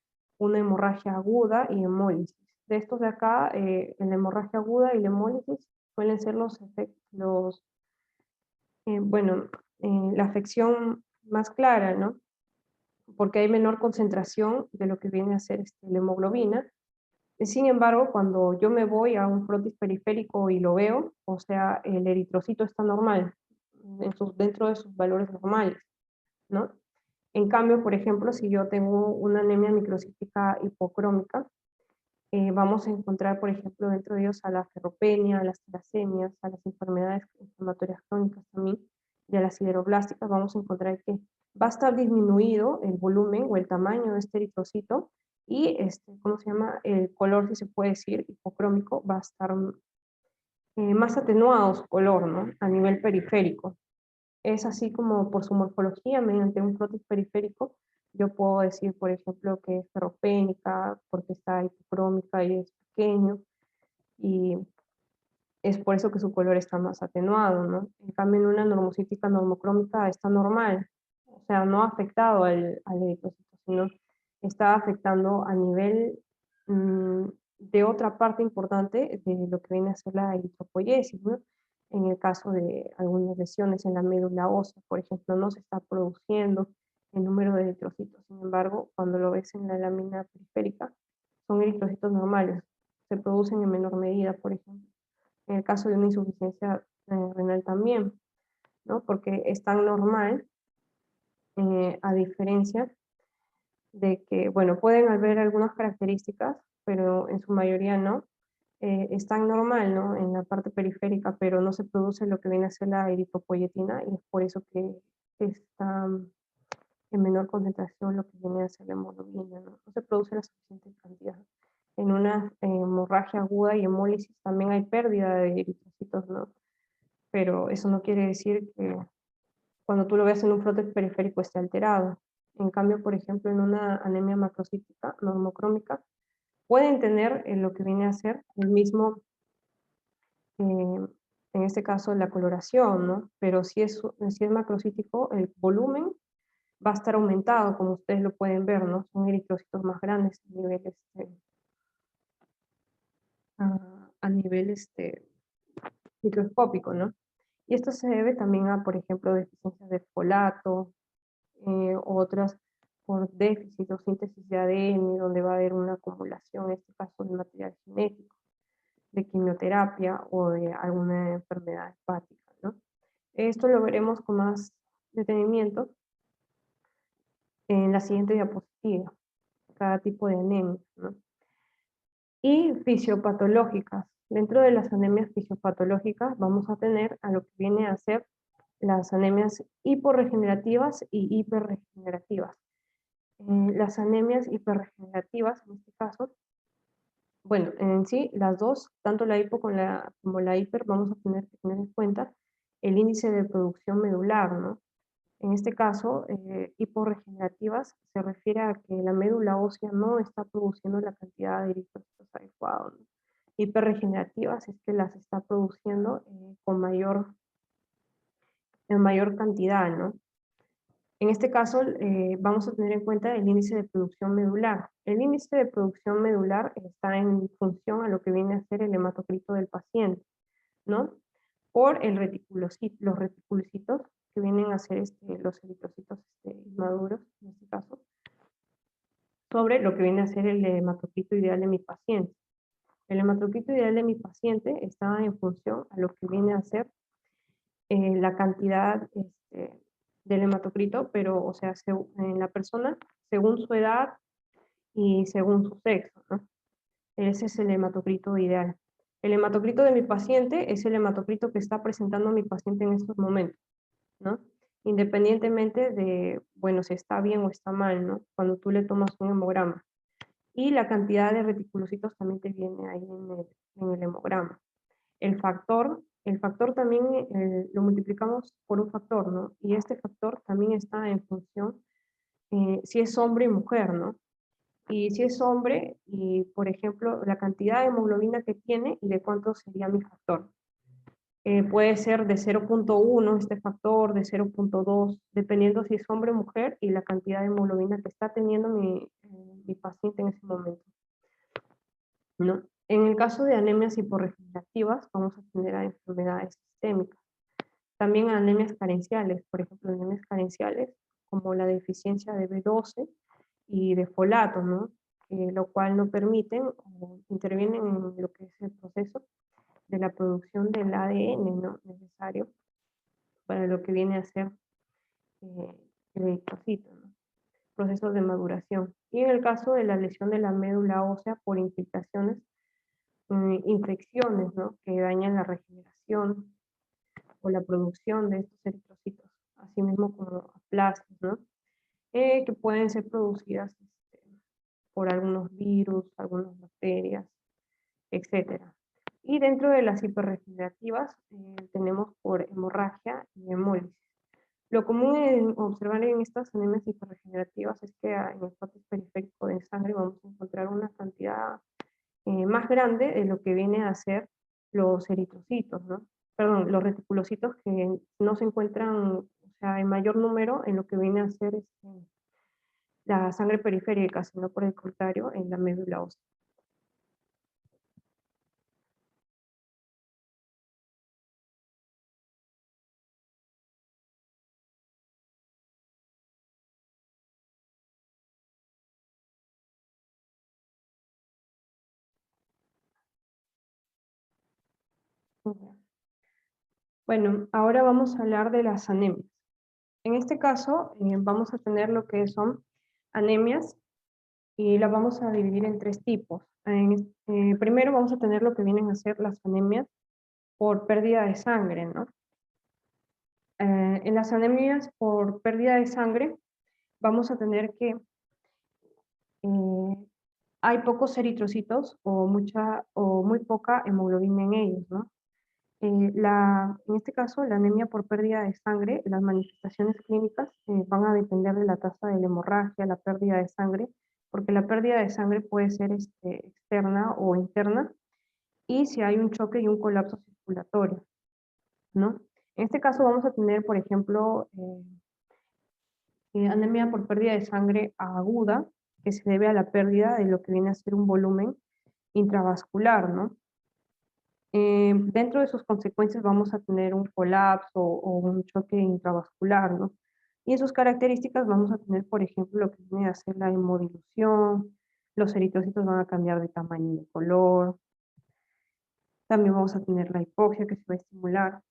una hemorragia aguda y hemólisis. De estos de acá, la hemorragia aguda y la hemólisis suelen ser los efectos, bueno, la afección más clara, ¿no? Porque hay menor concentración de lo que viene a ser la hemoglobina. Sin embargo, cuando yo me voy a un frotis periférico y lo veo, o sea, el eritrocito está normal, dentro de sus valores normales, ¿no? En cambio, por ejemplo, si yo tengo una anemia microcítica hipocrómica, vamos a encontrar, por ejemplo, dentro de ellos a la ferropenia, a las talasemias, a las enfermedades inflamatorias crónicas también, y a las sideroblásticas, vamos a encontrar que va a estar disminuido el volumen o el tamaño de este eritrocito y, ¿cómo se llama? El color, si se puede decir, hipocrómico, va a estar más atenuado su color, ¿no? A nivel periférico. Es así como por su morfología, mediante un frotis periférico, yo puedo decir, por ejemplo, que es ferropénica, porque está hipocrómica y es pequeño, y es por eso que su color está más atenuado, ¿no? En cambio, en una normocítica normocrómica está normal, o sea, no ha afectado al eritrocito, sino está afectando a nivel de otra parte importante de lo que viene a ser la eritropoiesis, ¿no? En el caso de algunas lesiones en la médula ósea, por ejemplo, no se está produciendo el número de eritrocitos. Sin embargo, cuando lo ves en la lámina periférica, son eritrocitos normales, se producen en menor medida, por ejemplo. En el caso de una insuficiencia renal también, ¿no? Porque es tan normal, a diferencia de que, bueno, pueden haber algunas características, pero en su mayoría no. Es tan normal, ¿no? En la parte periférica, pero no se produce lo que viene a ser la eritropoyetina y es por eso que está en menor concentración lo que viene a ser la hemoglobina, ¿no? No se produce la suficiente cantidad. En una hemorragia aguda y hemólisis también hay pérdida de eritrocitos, ¿no? Pero eso no quiere decir que cuando tú lo ves en un frotis periférico esté alterado. En cambio, por ejemplo, en una anemia macrocítica normocrómica, pueden tener lo que viene a ser el mismo, en este caso, la coloración, ¿no? Pero si es macrocítico, el volumen va a estar aumentado, como ustedes lo pueden ver, ¿no? Son eritrocitos más grandes a nivel microscópico, ¿no? Y esto se debe también a, por ejemplo, deficiencias de folato, otras por déficit o síntesis de ADN, donde va a haber una acumulación, en este caso de material genético, de quimioterapia o de alguna enfermedad hepática, ¿no? Esto lo veremos con más detenimiento en la siguiente diapositiva, cada tipo de anemia, ¿no? Y fisiopatológicas. Dentro de las anemias fisiopatológicas vamos a tener a lo que viene a ser las anemias hiporregenerativas y hiperregenerativas. Las anemias hiperregenerativas, en este caso, bueno, en sí, las dos, tanto la hipo como la hiper, vamos a tener que tener en cuenta el índice de producción medular, ¿no? En este caso, hiporregenerativas se refiere a que la médula ósea no está produciendo la cantidad de eritrocitos adecuados, ¿no? Hiperregenerativas es que las está produciendo con mayor en mayor cantidad, ¿no? En este caso, vamos a tener en cuenta el índice de producción medular. El índice de producción medular está en función a lo que viene a ser el hematocrito del paciente, ¿no? Por los reticulocitos, que vienen a ser los eritrocitos inmaduros, en este caso, sobre lo que viene a ser el hematocrito ideal de mi paciente. El hematocrito ideal de mi paciente está en función a lo que viene a ser la cantidad del hematocrito, pero, o sea, en la persona, según su edad y según su sexo, ¿no? Ese es el hematocrito ideal. El hematocrito de mi paciente es el hematocrito que está presentando mi paciente en estos momentos, ¿no? Independientemente de, bueno, si está bien o está mal, ¿no? Cuando tú le tomas un hemograma. Y la cantidad de reticulocitos también te viene ahí en el hemograma. El factor también lo multiplicamos por un factor, ¿no? Y este factor también está en función si es hombre y mujer, ¿no? Y si es hombre, y por ejemplo, la cantidad de hemoglobina que tiene y de cuánto sería mi factor. Puede ser de 0,1 este factor, de 0,2, dependiendo si es hombre o mujer y la cantidad de hemoglobina que está teniendo mi paciente en ese momento, ¿no? En el caso de anemias hiporregenerativas, vamos a tener a enfermedades sistémicas. También anemias carenciales, por ejemplo, anemias carenciales como la deficiencia de B12 y de folato, ¿no? Lo cual no permiten o intervienen en lo que es el proceso de la producción del ADN, ¿no? Necesario para lo que viene a ser eh, el eritrocito, ¿no? Procesos de maduración. Y en el caso de la lesión de la médula ósea por infiltraciones, infecciones, ¿no? Que dañan la regeneración o la producción de estos eritrocitos, así mismo como aplasias, ¿no? Que pueden ser producidas por algunos virus, algunas bacterias, etcétera. Y dentro de las hiperregenerativas tenemos por hemorragia y hemólisis. Lo común en observar en estas anemias hiperregenerativas es que en el corte periférico de sangre vamos a encontrar una cantidad más grande de lo que viene a ser los eritrocitos, ¿no? Perdón, los reticulocitos que no se encuentran, o sea, en mayor número en lo que viene a ser la sangre periférica, sino por el contrario en la médula ósea. Bueno, ahora vamos a hablar de las anemias. En este caso, vamos a tener lo que son anemias y las vamos a dividir en tres tipos. Primero vamos a tener lo que vienen a ser las anemias por pérdida de sangre, ¿no? En las anemias por pérdida de sangre vamos a tener que hay pocos eritrocitos o muy poca hemoglobina en ellos, ¿no? En este caso, la anemia por pérdida de sangre, las manifestaciones clínicas van a depender de la tasa de la hemorragia, la pérdida de sangre, porque la pérdida de sangre puede ser externa o interna, y si hay un choque y un colapso circulatorio, ¿no? En este caso vamos a tener, por ejemplo, anemia por pérdida de sangre aguda, que se debe a la pérdida de lo que viene a ser un volumen intravascular, ¿no? Dentro de sus consecuencias vamos a tener un colapso o un choque intravascular, ¿no? Y en sus características vamos a tener, por ejemplo, lo que viene a ser la hemodilución, los eritrocitos van a cambiar de tamaño y de color, también vamos a tener la hipoxia que se va a estimular,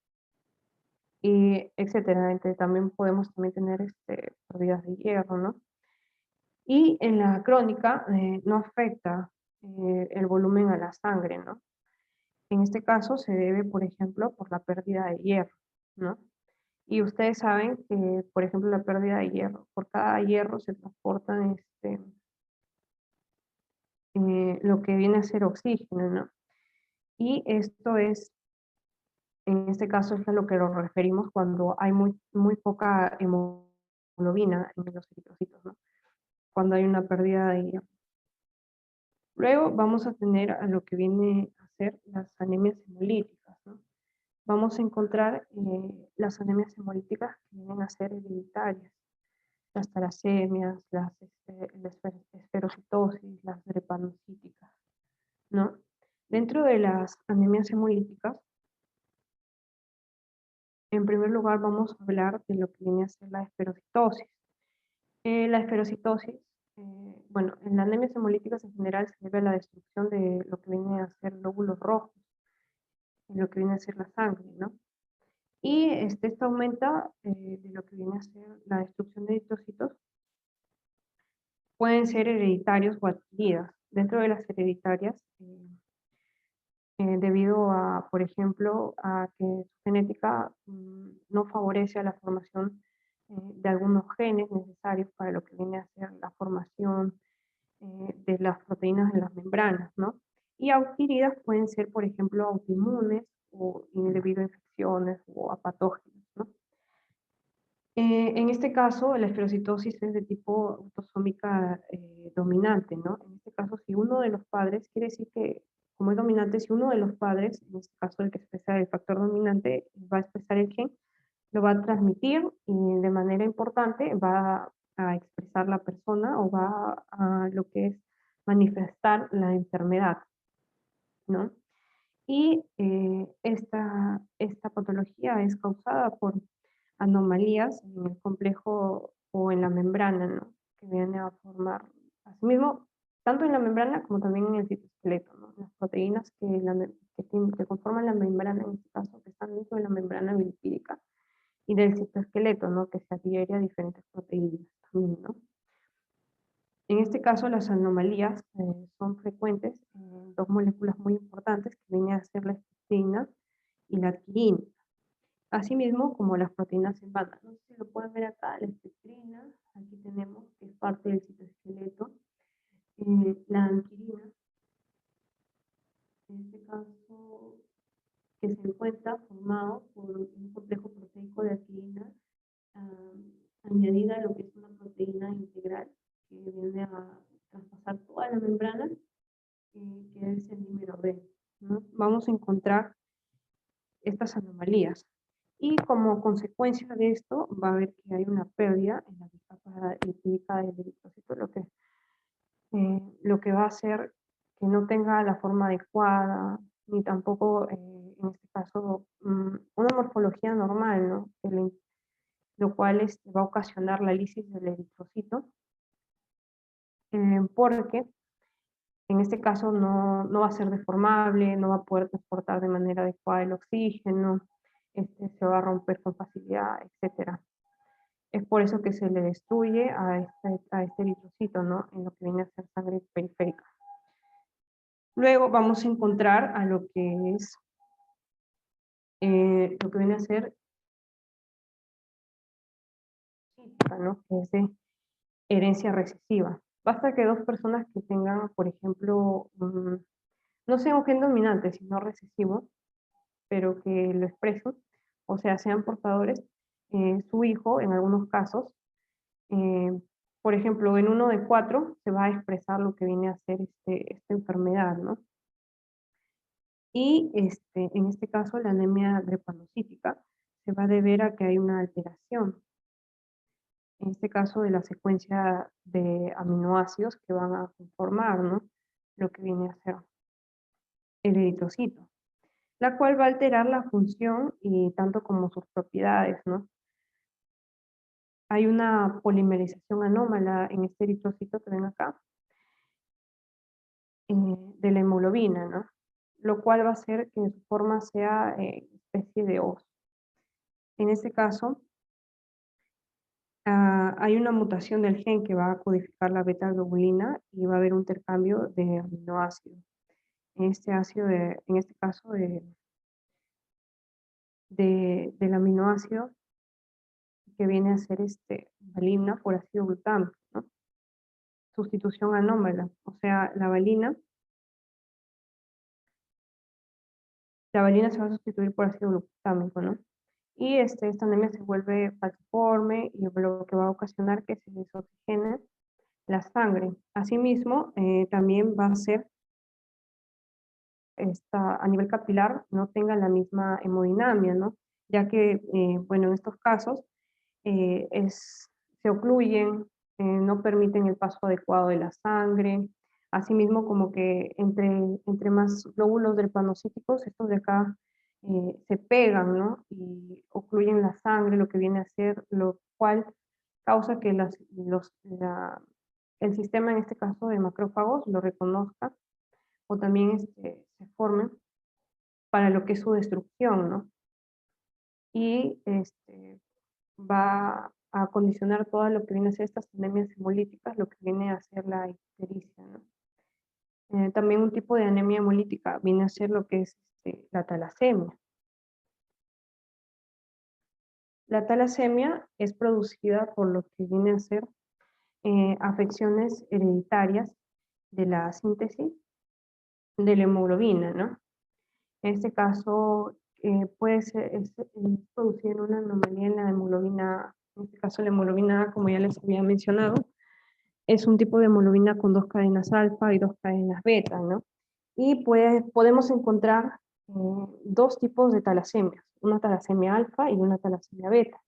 y etcétera. También podemos tener pérdidas de hierro, ¿no? Y en la crónica no afecta el volumen a la sangre, ¿no? En este caso se debe, por ejemplo, por la pérdida de hierro, ¿no? Y ustedes saben que, por ejemplo, la pérdida de hierro, por cada hierro se transportan lo que viene a ser oxígeno, ¿no? Y esto es, en este caso, es a lo que nos referimos cuando hay muy poca hemoglobina en los eritrocitos, ¿no? Cuando hay una pérdida de hierro. Luego vamos a tener a lo que viene a ser las anemias hemolíticas, ¿no? vamos a encontrar las anemias hemolíticas que vienen a ser hereditarias, las talasemias, la esferocitosis, las drepanocíticas, ¿no? Dentro de las anemias hemolíticas, en primer lugar vamos a hablar de lo que viene a ser la esferocitosis. La esferocitosis, bueno, en las anemias hemolíticas en general se debe a la destrucción de lo que viene a ser glóbulos rojos, en lo que viene a ser la sangre, ¿no? Y esto aumenta de lo que viene a ser la destrucción de eritrocitos, pueden ser hereditarios o adquiridas. Dentro de las hereditarias, debido a, por ejemplo, a que su genética no favorece a la formación de algunos genes necesarios para lo que viene a ser la formación de las proteínas de las membranas, ¿no? Y adquiridas pueden ser, por ejemplo, autoinmunes o debido a infecciones o a patógenos, ¿no? En este caso, la esferocitosis es de tipo autosómica dominante, ¿no? En este caso, si uno de los padres, quiere decir que, como es dominante, si uno de los padres, en este caso el que expresa el factor dominante, va a expresar el gen, lo va a transmitir y de manera importante va a expresar la persona o va a lo que es manifestar la enfermedad, ¿no? Y esta patología es causada por anomalías en el complejo o en la membrana, ¿no? Que viene a formar, asimismo, tanto en la membrana como también en el citoesqueleto, ¿no? Las proteínas que conforman la membrana, en este caso, que están dentro de la membrana lipídica y del citoesqueleto, ¿no? Que se adhiere a diferentes proteínas también, ¿no? En este caso, las anomalías son frecuentes en dos moléculas muy importantes que vienen a ser la espectrina y la adquirina. Asimismo, como las proteínas en banda. No sé si lo pueden ver acá, la espectrina, aquí tenemos que es parte del citoesqueleto. La adquirina, en este caso, que se encuentra formado por un complejo proteico de adquirina ah, añadida a lo que es una proteína integral que viene a traspasar toda la membrana, que es el dímero B, ¿no? Vamos a encontrar estas anomalías. Y como consecuencia de esto, va a haber que hay una pérdida en la capa lipídica del eritrocito, lo que va a hacer que no tenga la forma adecuada, ni tampoco, en este caso, una morfología normal, ¿no? Lo cual va a ocasionar la lisis del eritrocito, porque en este caso no va a ser deformable, no va a poder transportar de manera adecuada el oxígeno, se va a romper con facilidad, etc. Es por eso que se le destruye a este eritrocito, ¿no? En lo que viene a ser sangre periférica. Luego vamos a encontrar a lo que es, lo que viene a ser, ¿no? Que es de herencia recesiva. Basta que dos personas que tengan, por ejemplo, no sea un gen dominante, sino recesivo, pero que lo expresen, o sea, sean portadores, su hijo, en algunos casos, eh, por ejemplo, en uno de 4 se va a expresar lo que viene a ser esta enfermedad, ¿no? Y en este caso, la anemia drepanocítica se va a deber a que hay una alteración, en este caso de la secuencia de aminoácidos que van a conformar, ¿no? Lo que viene a ser el eritrocito, la cual va a alterar la función y tanto como sus propiedades, ¿no? Hay una polimerización anómala en este eritrocito que ven acá, de la hemoglobina, ¿no? Lo cual va a hacer que su forma sea especie de O. En este caso, hay una mutación del gen que va a codificar la beta-globulina y va a haber un intercambio de aminoácidos. En este en este caso, del aminoácido que viene a ser valina por ácido glutámico, ¿no? Sustitución anómala, o sea, la valina se va a sustituir por ácido glutámico, ¿no? Y esta anemia se vuelve falciforme y lo que va a ocasionar que se desoxigene la sangre. Asimismo, también va a ser a nivel capilar no tenga la misma hemodinamia, ¿no? Ya que, bueno, en estos casos se ocluyen, no permiten el paso adecuado de la sangre, asimismo como que entre más glóbulos drepanocyticos, estos de acá se pegan, ¿no? Y ocluyen la sangre, lo que viene a ser, lo cual causa que el sistema, en este caso de macrófagos, lo reconozca o también se formen para lo que es su destrucción, ¿no? Y va a condicionar todo lo que viene a ser estas anemias hemolíticas, lo que viene a ser la ictericia, ¿no? También un tipo de anemia hemolítica viene a ser lo que es la talasemia. La talasemia es producida por lo que viene a ser afecciones hereditarias de la síntesis de la hemoglobina, ¿no? En este caso puede ser producir una anomalía en la hemoglobina, en este caso la hemoglobina A, como ya les había mencionado, es un tipo de hemoglobina con 2 cadenas alfa y 2 cadenas beta, ¿no? Y podemos encontrar 2 tipos de talasemias, una talasemia alfa y una talasemia beta.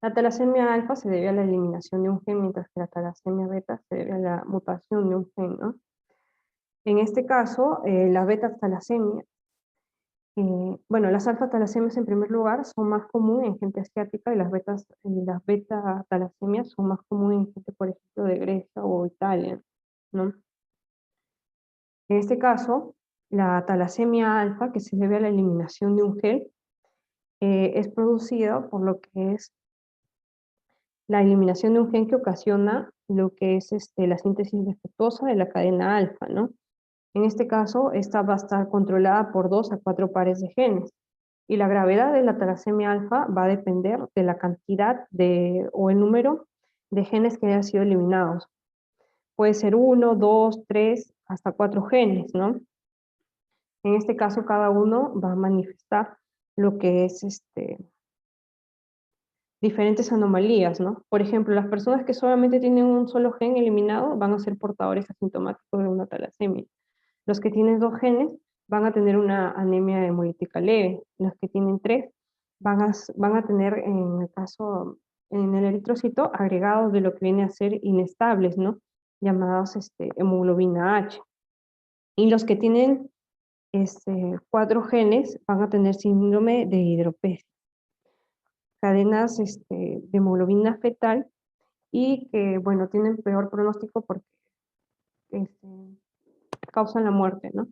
La talasemia alfa se debe a la eliminación de un gen, mientras que la talasemia beta se debe a la mutación de un gen, ¿no? En este caso, la beta talasemia, bueno, las alfa talasemias en primer lugar son más comunes en gente asiática y las beta talasemias son más comunes en gente, por ejemplo, de Grecia o Italia, ¿no? En este caso, la talasemia alfa, que se debe a la eliminación de un gen, es producida por lo que es la eliminación de un gen que ocasiona lo que es la síntesis defectuosa de la cadena alfa, ¿no? En este caso, esta va a estar controlada por 2 a 4 pares de genes. Y la gravedad de la talasemia alfa va a depender de la cantidad o el número de genes que hayan sido eliminados. Puede ser 1, 2, 3, hasta 4 genes, ¿no? En este caso, cada uno va a manifestar lo que es diferentes anomalías, ¿no? Por ejemplo, las personas que solamente tienen un solo gen eliminado van a ser portadores asintomáticos de una talasemia. Los que tienen 2 genes van a tener una anemia hemolítica leve. Los que tienen 3 van a tener, en el eritrocito, agregados de lo que viene a ser inestables, ¿no? Llamados hemoglobina H. Y los que tienen 4 genes van a tener síndrome de hidropesia, cadenas de hemoglobina fetal y que, bueno, tienen peor pronóstico porque este, causan la muerte, ¿no?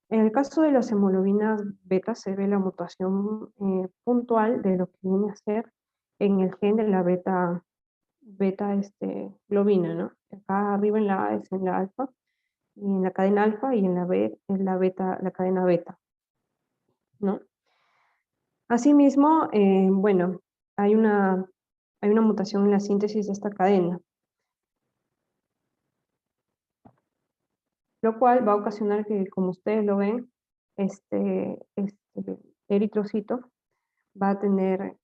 En el caso de las hemoglobinas beta se ve la mutación puntual de lo que viene a ser en el gen de la globina, ¿no? Acá arriba en la A es en la alfa, y en la cadena alfa, y en la B es la beta, la cadena beta, ¿no? Asimismo, bueno, hay una, hay una mutación en la síntesis de esta cadena, lo cual va a ocasionar que, como ustedes lo ven, este eritrocito va a tener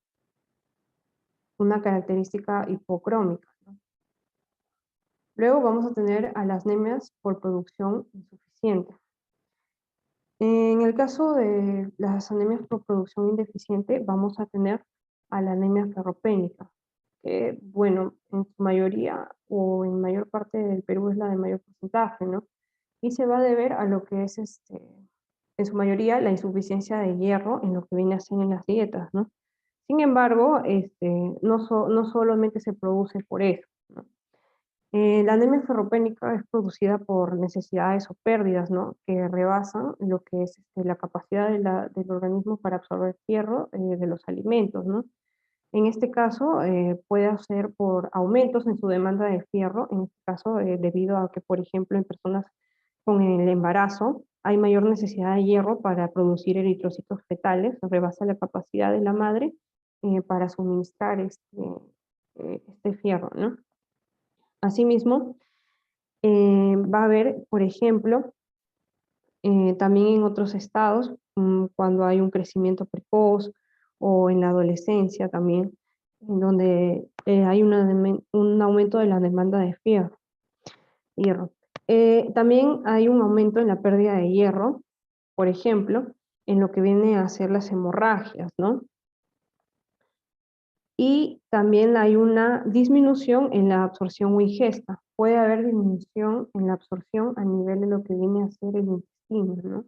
una característica hipocrómica, ¿no? Luego vamos a tener a las anemias por producción insuficiente. En el caso de las anemias por producción indeficiente, vamos a tener a la anemia ferropénica, que, bueno, en su mayoría o en mayor parte del Perú es la de mayor porcentaje, ¿no? Y se va a deber a lo que es, en su mayoría, la insuficiencia de hierro en lo que viene a ser en las dietas, ¿no? Sin embargo, no solamente se produce por eso, ¿no? La anemia ferropénica es producida por necesidades o pérdidas, ¿no? Que rebasan lo que es la capacidad del organismo para absorber hierro de los alimentos, ¿no? En este caso, puede ser por aumentos en su demanda de fierro, en este caso debido a que, por ejemplo, en personas con el embarazo hay mayor necesidad de hierro para producir eritrocitos fetales, rebasa la capacidad de la madre para suministrar este fierro, ¿no? Asimismo, va a haber, por ejemplo, también en otros estados, cuando hay un crecimiento precoz o en la adolescencia también, en donde hay un aumento de la demanda de hierro. También hay un aumento en la pérdida de hierro por ejemplo, en lo que viene a ser las hemorragias, ¿no? Y también hay una disminución en la absorción o ingesta. Puede haber disminución en la absorción a nivel de lo que viene a ser el intestino, ¿no?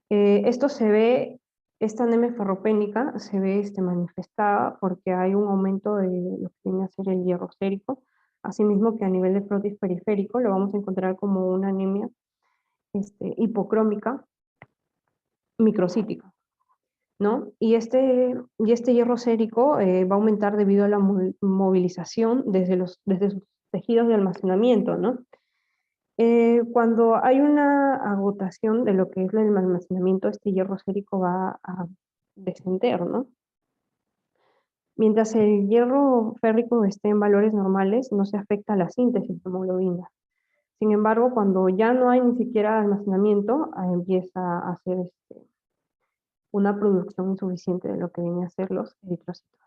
Esto se ve, esta anemia ferropénica se ve manifestada porque hay un aumento de lo que viene a ser el hierro sérico, asimismo que a nivel de frotis periférico lo vamos a encontrar como una anemia hipocrómica microcítica, ¿no? Y este hierro sérico va a aumentar debido a la movilización desde sus tejidos de almacenamiento, ¿no? Cuando hay una agotación de lo que es el almacenamiento, este hierro sérico va a descender, ¿no? Mientras el hierro férrico esté en valores normales, no se afecta a la síntesis de hemoglobina. Sin embargo, cuando ya no hay ni siquiera almacenamiento, empieza a hacer una producción insuficiente de lo que vienen a ser los eritrocitos.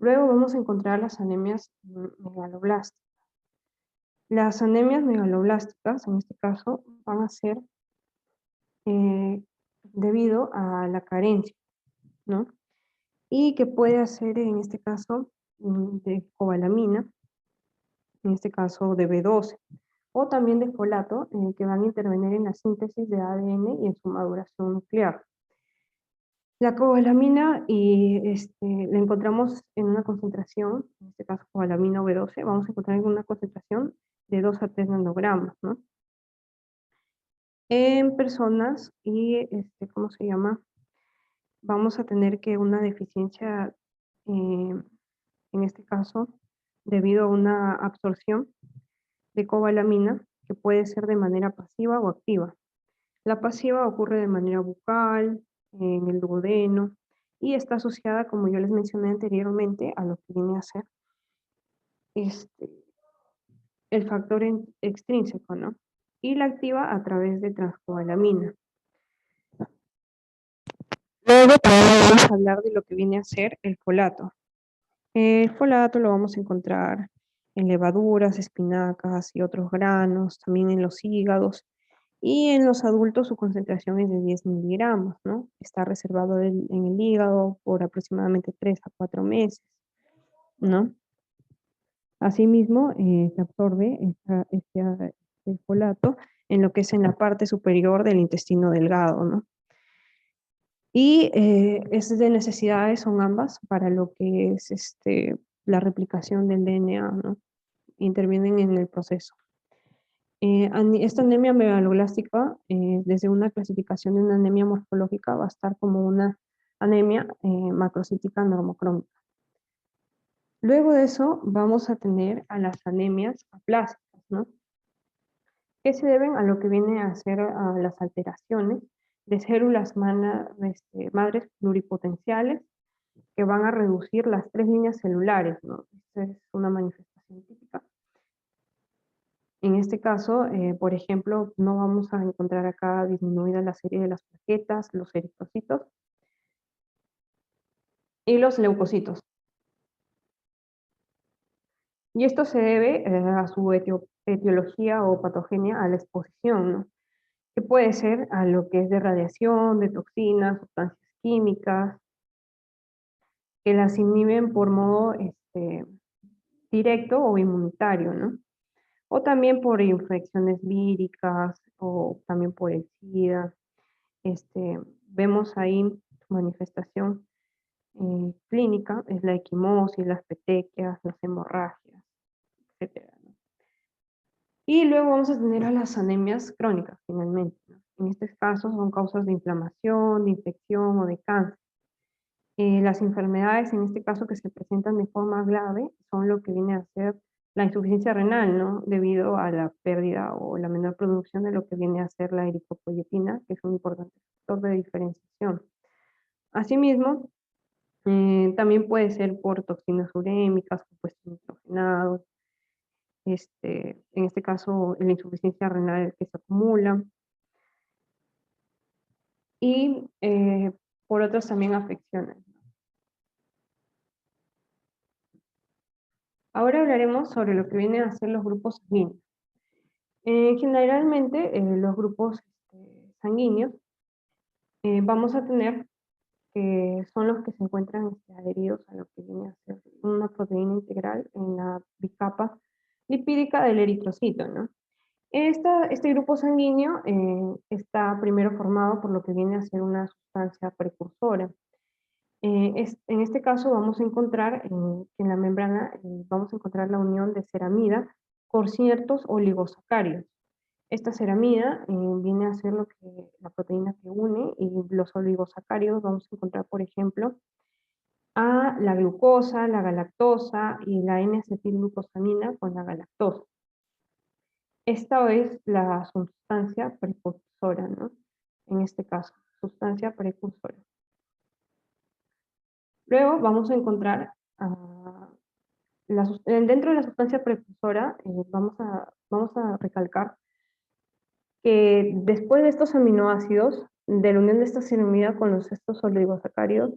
Luego vamos a encontrar las anemias megaloblásticas. Las anemias megaloblásticas, en este caso, van a ser debido a la carencia, ¿no? Y que puede hacer, en este caso, de cobalamina, en este caso de B12, o también de folato, que van a intervenir en la síntesis de ADN y en su maduración nuclear. La cobalamina la encontramos en una concentración, en este caso cobalamina B12, vamos a encontrar en una concentración de 2 a 3 nanogramos, ¿no? En personas y, ¿cómo se llama? Vamos a tener que una deficiencia, en este caso, debido a una absorción de cobalamina, que puede ser de manera pasiva o activa. La pasiva ocurre de manera bucal, en el duodeno, y está asociada, como yo les mencioné anteriormente, a lo que viene a ser este, el factor extrínseco, ¿no? Y la activa a través de transcobalamina. Luego también vamos a hablar de lo que viene a ser el folato. El folato lo vamos a encontrar en levaduras, espinacas y otros granos, también en los hígados. Y en los adultos su concentración es de 10 miligramos, ¿no? Está reservado en el hígado por aproximadamente 3 a 4 meses, ¿no? Asimismo, se absorbe este folato en lo que es en la parte superior del intestino delgado, ¿no? Y es de necesidades, son ambas, para lo que es la replicación del DNA, ¿no? Intervienen en el proceso. Esta anemia megaloblástica, desde una clasificación de una anemia morfológica, va a estar como una anemia macrocítica normocrómica. Luego de eso, vamos a tener a las anemias aplásicas, ¿no? Que se deben a lo que viene a ser a las alteraciones de células madres pluripotenciales que van a reducir las 3 líneas celulares, ¿no? Esta es una manifestación típica. En este caso, por ejemplo, no vamos a encontrar acá disminuida la serie de las plaquetas, los eritrocitos y los leucocitos. Y esto se debe a su etiología o patogenia a la exposición, ¿no? Que puede ser a lo que es de radiación, de toxinas, sustancias químicas, que las inhiben por modo directo o inmunitario, ¿no? O también por infecciones víricas, o también por el SIDA. Vemos ahí su manifestación clínica, es la equimosis, las petequias, las hemorragias, etc., ¿no? Y luego vamos a tener a las anemias crónicas, finalmente, ¿no? En estos casos son causas de inflamación, de infección o de cáncer. Las enfermedades, en este caso, que se presentan de forma grave, son lo que viene a ser la insuficiencia renal, ¿no? Debido a la pérdida o la menor producción de lo que viene a ser la eritropoyetina, que es un importante factor de diferenciación. Asimismo, también puede ser por toxinas urémicas, compuestos nitrogenados, en este caso, la insuficiencia renal que se acumula, y por otras también afecciones. Ahora hablaremos sobre lo que vienen a ser los grupos sanguíneos. Generalmente, los grupos sanguíneos vamos a tener que son los que se encuentran adheridos a lo que viene a ser una proteína integral en la bicapa lipídica del eritrocito, ¿no? Este grupo sanguíneo está primero formado por lo que viene a ser una sustancia precursora. En este caso vamos a encontrar en la membrana, vamos a encontrar la unión de ceramida con ciertos oligosacáridos. Esta ceramida viene a ser lo que, la proteína que une, y los oligosacáridos vamos a encontrar, por ejemplo, a la glucosa, la galactosa y la N-acetilglucosamina con la galactosa. Esta es la sustancia precursora, ¿no? En este caso, sustancia precursora. Luego vamos a encontrar, dentro de la sustancia precursora, vamos a recalcar que después de estos aminoácidos, de la unión de esta ceramida con estos oligosacáridos,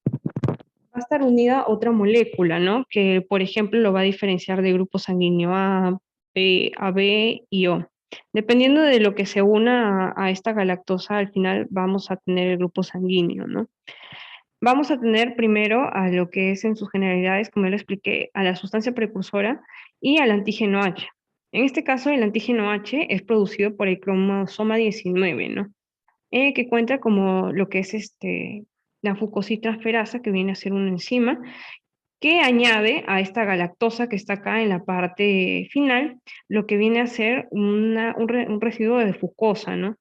va a estar unida otra molécula, ¿no? Que, por ejemplo, lo va a diferenciar de grupo sanguíneo B y O. Dependiendo de lo que se una a esta galactosa, al final vamos a tener el grupo sanguíneo, ¿no? Vamos a tener primero a lo que es en sus generalidades, como ya lo expliqué, a la sustancia precursora y al antígeno H. En este caso, el antígeno H es producido por el cromosoma 19, ¿no? Que cuenta como lo que es la fucositransferasa, que viene a ser una enzima, que añade a esta galactosa que está acá en la parte final, lo que viene a ser un residuo de fucosa, ¿no?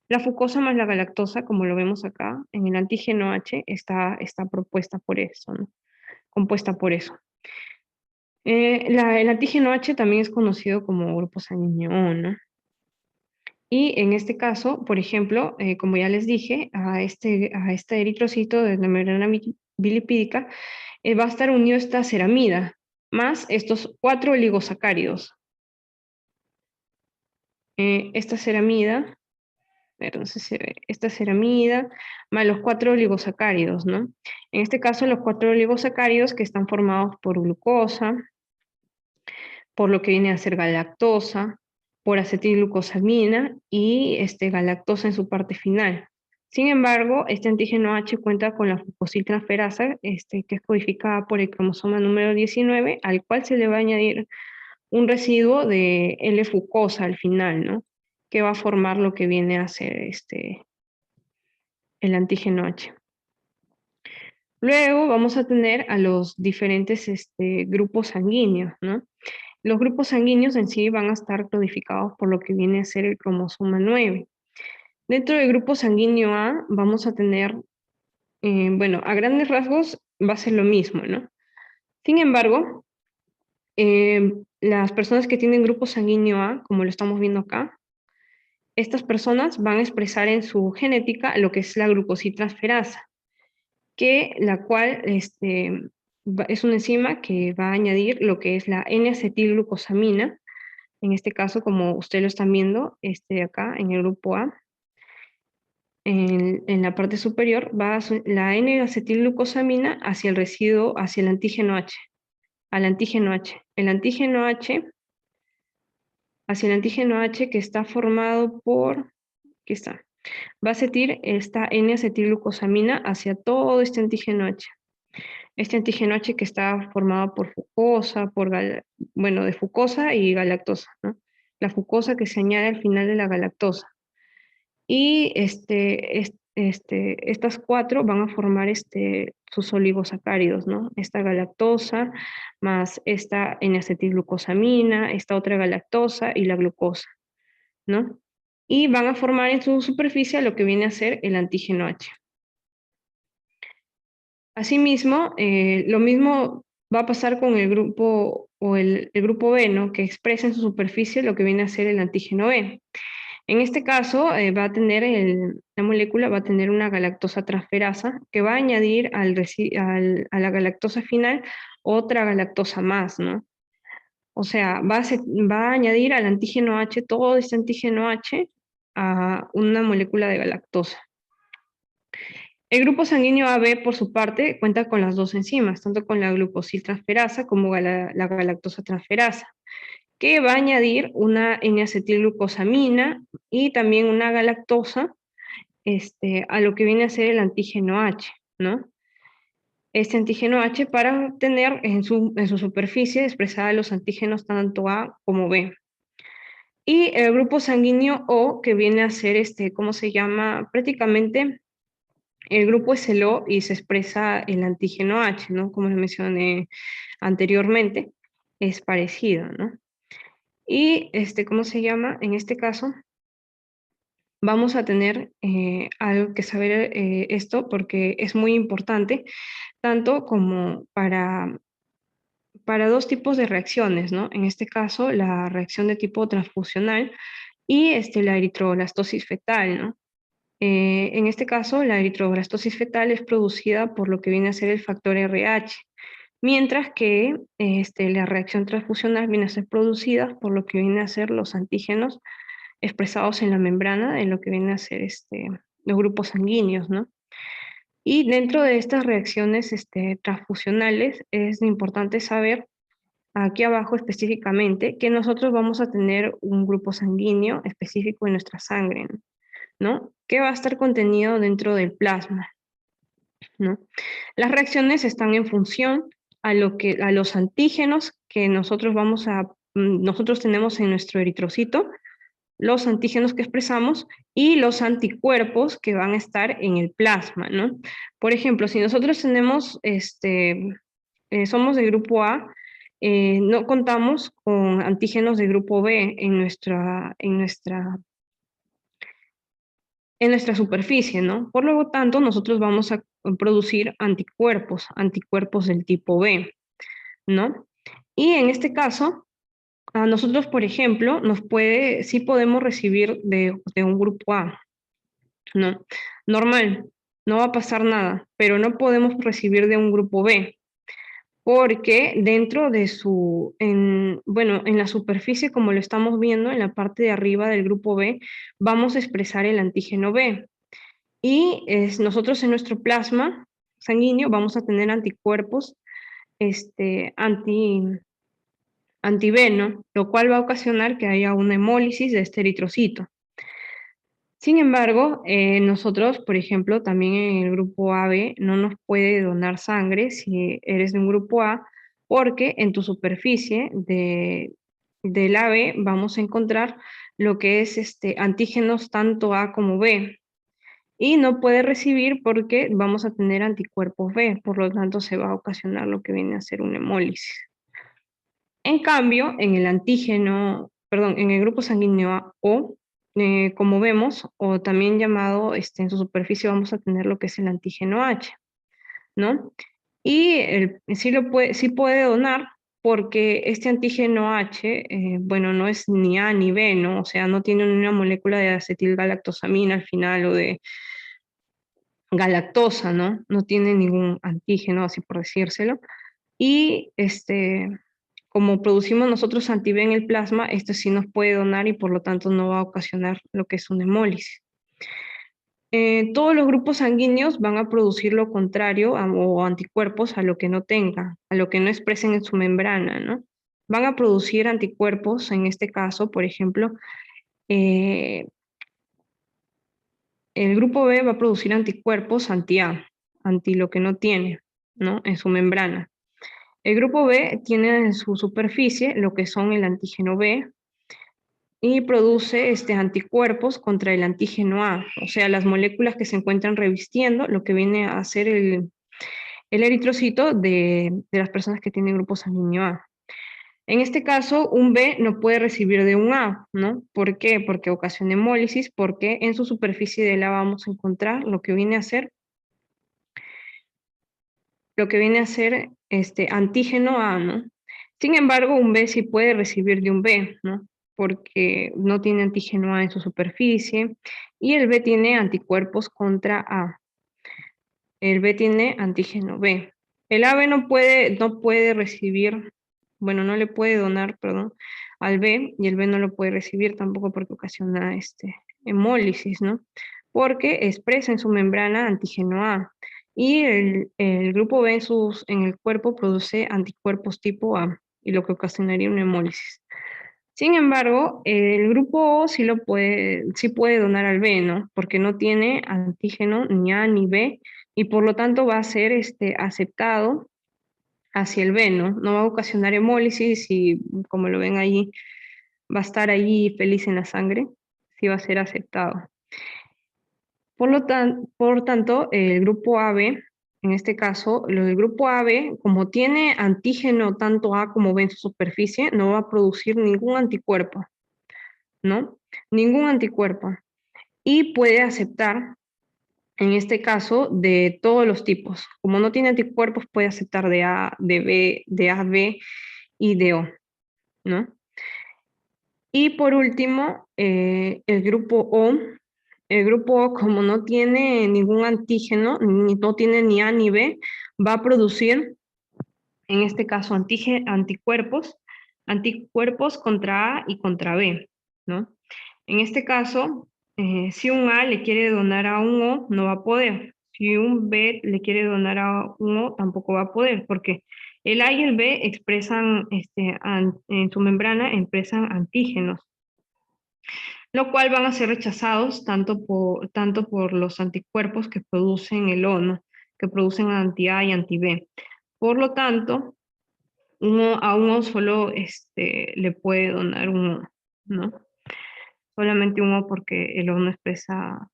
La fucosa más la galactosa, como lo vemos acá, en el antígeno H, está propuesta por eso, ¿no? Compuesta por eso. El antígeno H también es conocido como grupo sanguíneo O, ¿no? Y en este caso, por ejemplo, como ya les dije, a este eritrocito de la membrana bilipídica va a estar unido esta ceramida, más estos 4 oligosacáridos. Esta ceramida, entonces se ve, esta ceramida, más los 4 oligosacáridos, ¿no? En este caso, los 4 oligosacáridos que están formados por glucosa, por lo que viene a ser galactosa, por acetilglucosamina y galactosa en su parte final. Sin embargo, este antígeno H cuenta con la fucosiltransferasa, que es codificada por el cromosoma número 19, al cual se le va a añadir un residuo de L-fucosa al final, ¿no? Que va a formar lo que viene a ser el antígeno H. Luego vamos a tener a los diferentes grupos sanguíneos, ¿no? Los grupos sanguíneos en sí van a estar codificados por lo que viene a ser el cromosoma 9. Dentro del grupo sanguíneo A vamos a tener, bueno, a grandes rasgos va a ser lo mismo, ¿no? Sin embargo, las personas que tienen grupo sanguíneo A, como lo estamos viendo acá, estas personas van a expresar en su genética lo que es la glucositransferasa, la cual es una enzima que va a añadir lo que es la N-acetilglucosamina. En este caso, como ustedes lo están viendo, acá en el grupo A, en la parte superior, va la N-acetilglucosamina hacia el residuo, hacia el antígeno H, al antígeno H. El antígeno H, hacia el antígeno H que está formado por, aquí está, va a acetir esta N-acetilglucosamina hacia todo este antígeno H. Este antígeno H que está formado por fucosa, bueno, de fucosa y galactosa, ¿no? La fucosa que se añade al final de la galactosa. Y estas 4 van a formar sus oligosacáridos, ¿no? Esta galactosa más esta N-acetilglucosamina, esta otra galactosa y la glucosa, ¿no? Y van a formar en su superficie lo que viene a ser el antígeno H. Asimismo, lo mismo va a pasar con el grupo o el grupo B, ¿no? Que expresa en su superficie lo que viene a ser el antígeno B. En este caso, va a tener la molécula va a tener una galactosa transferasa que va a añadir a la galactosa final otra galactosa más, ¿no? O sea, va a añadir al antígeno H, todo este antígeno H, a una molécula de galactosa. El grupo sanguíneo AB, por su parte, cuenta con las dos enzimas, tanto con la glucosiltransferasa como la galactosa transferasa, que va a añadir una N-acetilglucosamina y también una galactosa a lo que viene a ser el antígeno H, ¿no? Este antígeno H para obtener en su superficie expresada los antígenos tanto A como B. Y el grupo sanguíneo O, que viene a ser, ¿cómo se llama? Prácticamente el grupo es el O y se expresa el antígeno H, ¿no? Como les mencioné anteriormente, es parecido, ¿no? Y, ¿cómo se llama? En este caso, vamos a tener algo que saber esto porque es muy importante, tanto como para dos tipos de reacciones, ¿no? En este caso, la reacción de tipo transfusional y la eritroblastosis fetal, ¿no? En este caso, la eritroblastosis fetal es producida por lo que viene a ser el factor RH, mientras que la reacción transfusional viene a ser producida por lo que viene a ser los antígenos expresados en la membrana de lo que viene a ser los grupos sanguíneos, ¿no? Y dentro de estas reacciones transfusionales es importante saber aquí abajo específicamente que nosotros vamos a tener un grupo sanguíneo específico en nuestra sangre, ¿no? Que va a estar contenido dentro del plasma, ¿no? Las reacciones están en función a los antígenos que nosotros tenemos en nuestro eritrocito, los antígenos que expresamos y los anticuerpos que van a estar en el plasma, ¿no? Por ejemplo, si nosotros somos del grupo A, no contamos con antígenos de grupo B en nuestra superficie, ¿no? Por lo tanto, nosotros vamos a producir anticuerpos del tipo B, ¿no? Y en este caso, a nosotros, por ejemplo, sí podemos recibir de un grupo A, ¿no? Normal, no va a pasar nada, pero no podemos recibir de un grupo B, porque dentro de bueno, en la superficie, como lo estamos viendo, en la parte de arriba del grupo B, vamos a expresar el antígeno B. Y nosotros en nuestro plasma sanguíneo vamos a tener anticuerpos este, anti, anti-B, ¿no? Lo cual va a ocasionar que haya una hemólisis de este eritrocito. Sin embargo, nosotros, por ejemplo, también en el grupo AB no nos puede donar sangre si eres de un grupo A, porque en tu superficie del AB vamos a encontrar lo que es antígenos tanto A como B. Y no puede recibir porque vamos a tener anticuerpos B, por lo tanto se va a ocasionar lo que viene a ser una hemólisis. En cambio, en el grupo sanguíneo A O, como vemos, o también llamado, en su superficie vamos a tener lo que es el antígeno H, ¿no? Y sí puede donar porque este antígeno H, bueno, no es ni A ni B, ¿no? O sea, no tiene una molécula de acetilgalactosamina al final o de galactosa, ¿no? No tiene ningún antígeno, así por decírselo. Y como producimos nosotros anti-B en el plasma, esto sí nos puede donar y por lo tanto no va a ocasionar lo que es una hemólisis. Todos los grupos sanguíneos van a producir lo contrario o anticuerpos a lo que no tengan, a lo que no expresen en su membrana, ¿no? Van a producir anticuerpos, en este caso, por ejemplo, eh, el grupo B va a producir anticuerpos anti-A, anti lo que no tiene, ¿no? En su membrana. El grupo B tiene en su superficie lo que son el antígeno B y produce anticuerpos contra el antígeno A, o sea, las moléculas que se encuentran revistiendo lo que viene a ser el eritrocito de las personas que tienen grupo sanguíneo A. En este caso, un B no puede recibir de un A, ¿no? ¿Por qué? Porque ocasiona hemólisis, porque en su superficie de la vamos a encontrar lo que viene a ser antígeno A, ¿no? Sin embargo, un B sí puede recibir de un B, ¿no? Porque no tiene antígeno A en su superficie y el B tiene anticuerpos contra A. El B tiene antígeno B. El AB no puede recibir, bueno, no le puede donar, perdón, al B y el B no lo puede recibir tampoco porque ocasiona hemólisis, ¿no? Porque expresa en su membrana antígeno A y el grupo B en el cuerpo produce anticuerpos tipo A y lo que ocasionaría una hemólisis. Sin embargo, el grupo O sí puede donar al B, ¿no? Porque no tiene antígeno ni A ni B y por lo tanto va a ser aceptado hacia el B, ¿no? No va a ocasionar hemólisis y como lo ven ahí, va a estar ahí feliz en la sangre, sí va a ser aceptado. Por tanto, el grupo AB, en este caso, lo del grupo AB, como tiene antígeno tanto A como B en su superficie, no va a producir ningún anticuerpo, ¿no? Ningún anticuerpo. Y puede aceptar, en este caso, de todos los tipos. Como no tiene anticuerpos, puede aceptar de A, de B, de AB y de O, ¿no? Y por último, el grupo O, como no tiene ningún antígeno, no tiene ni A ni B, va a producir, en este caso, anticuerpos contra A y contra B, ¿no? En este caso, si un A le quiere donar a un O, no va a poder. Si un B le quiere donar a un O, tampoco va a poder, porque el A y el B expresan, en su membrana, expresan antígenos, lo cual van a ser rechazados tanto por los anticuerpos que producen el ONO, que producen anti-A y anti-B. Por lo tanto, a uno solo le puede donar uno, ¿no? Solamente uno porque el O no expresa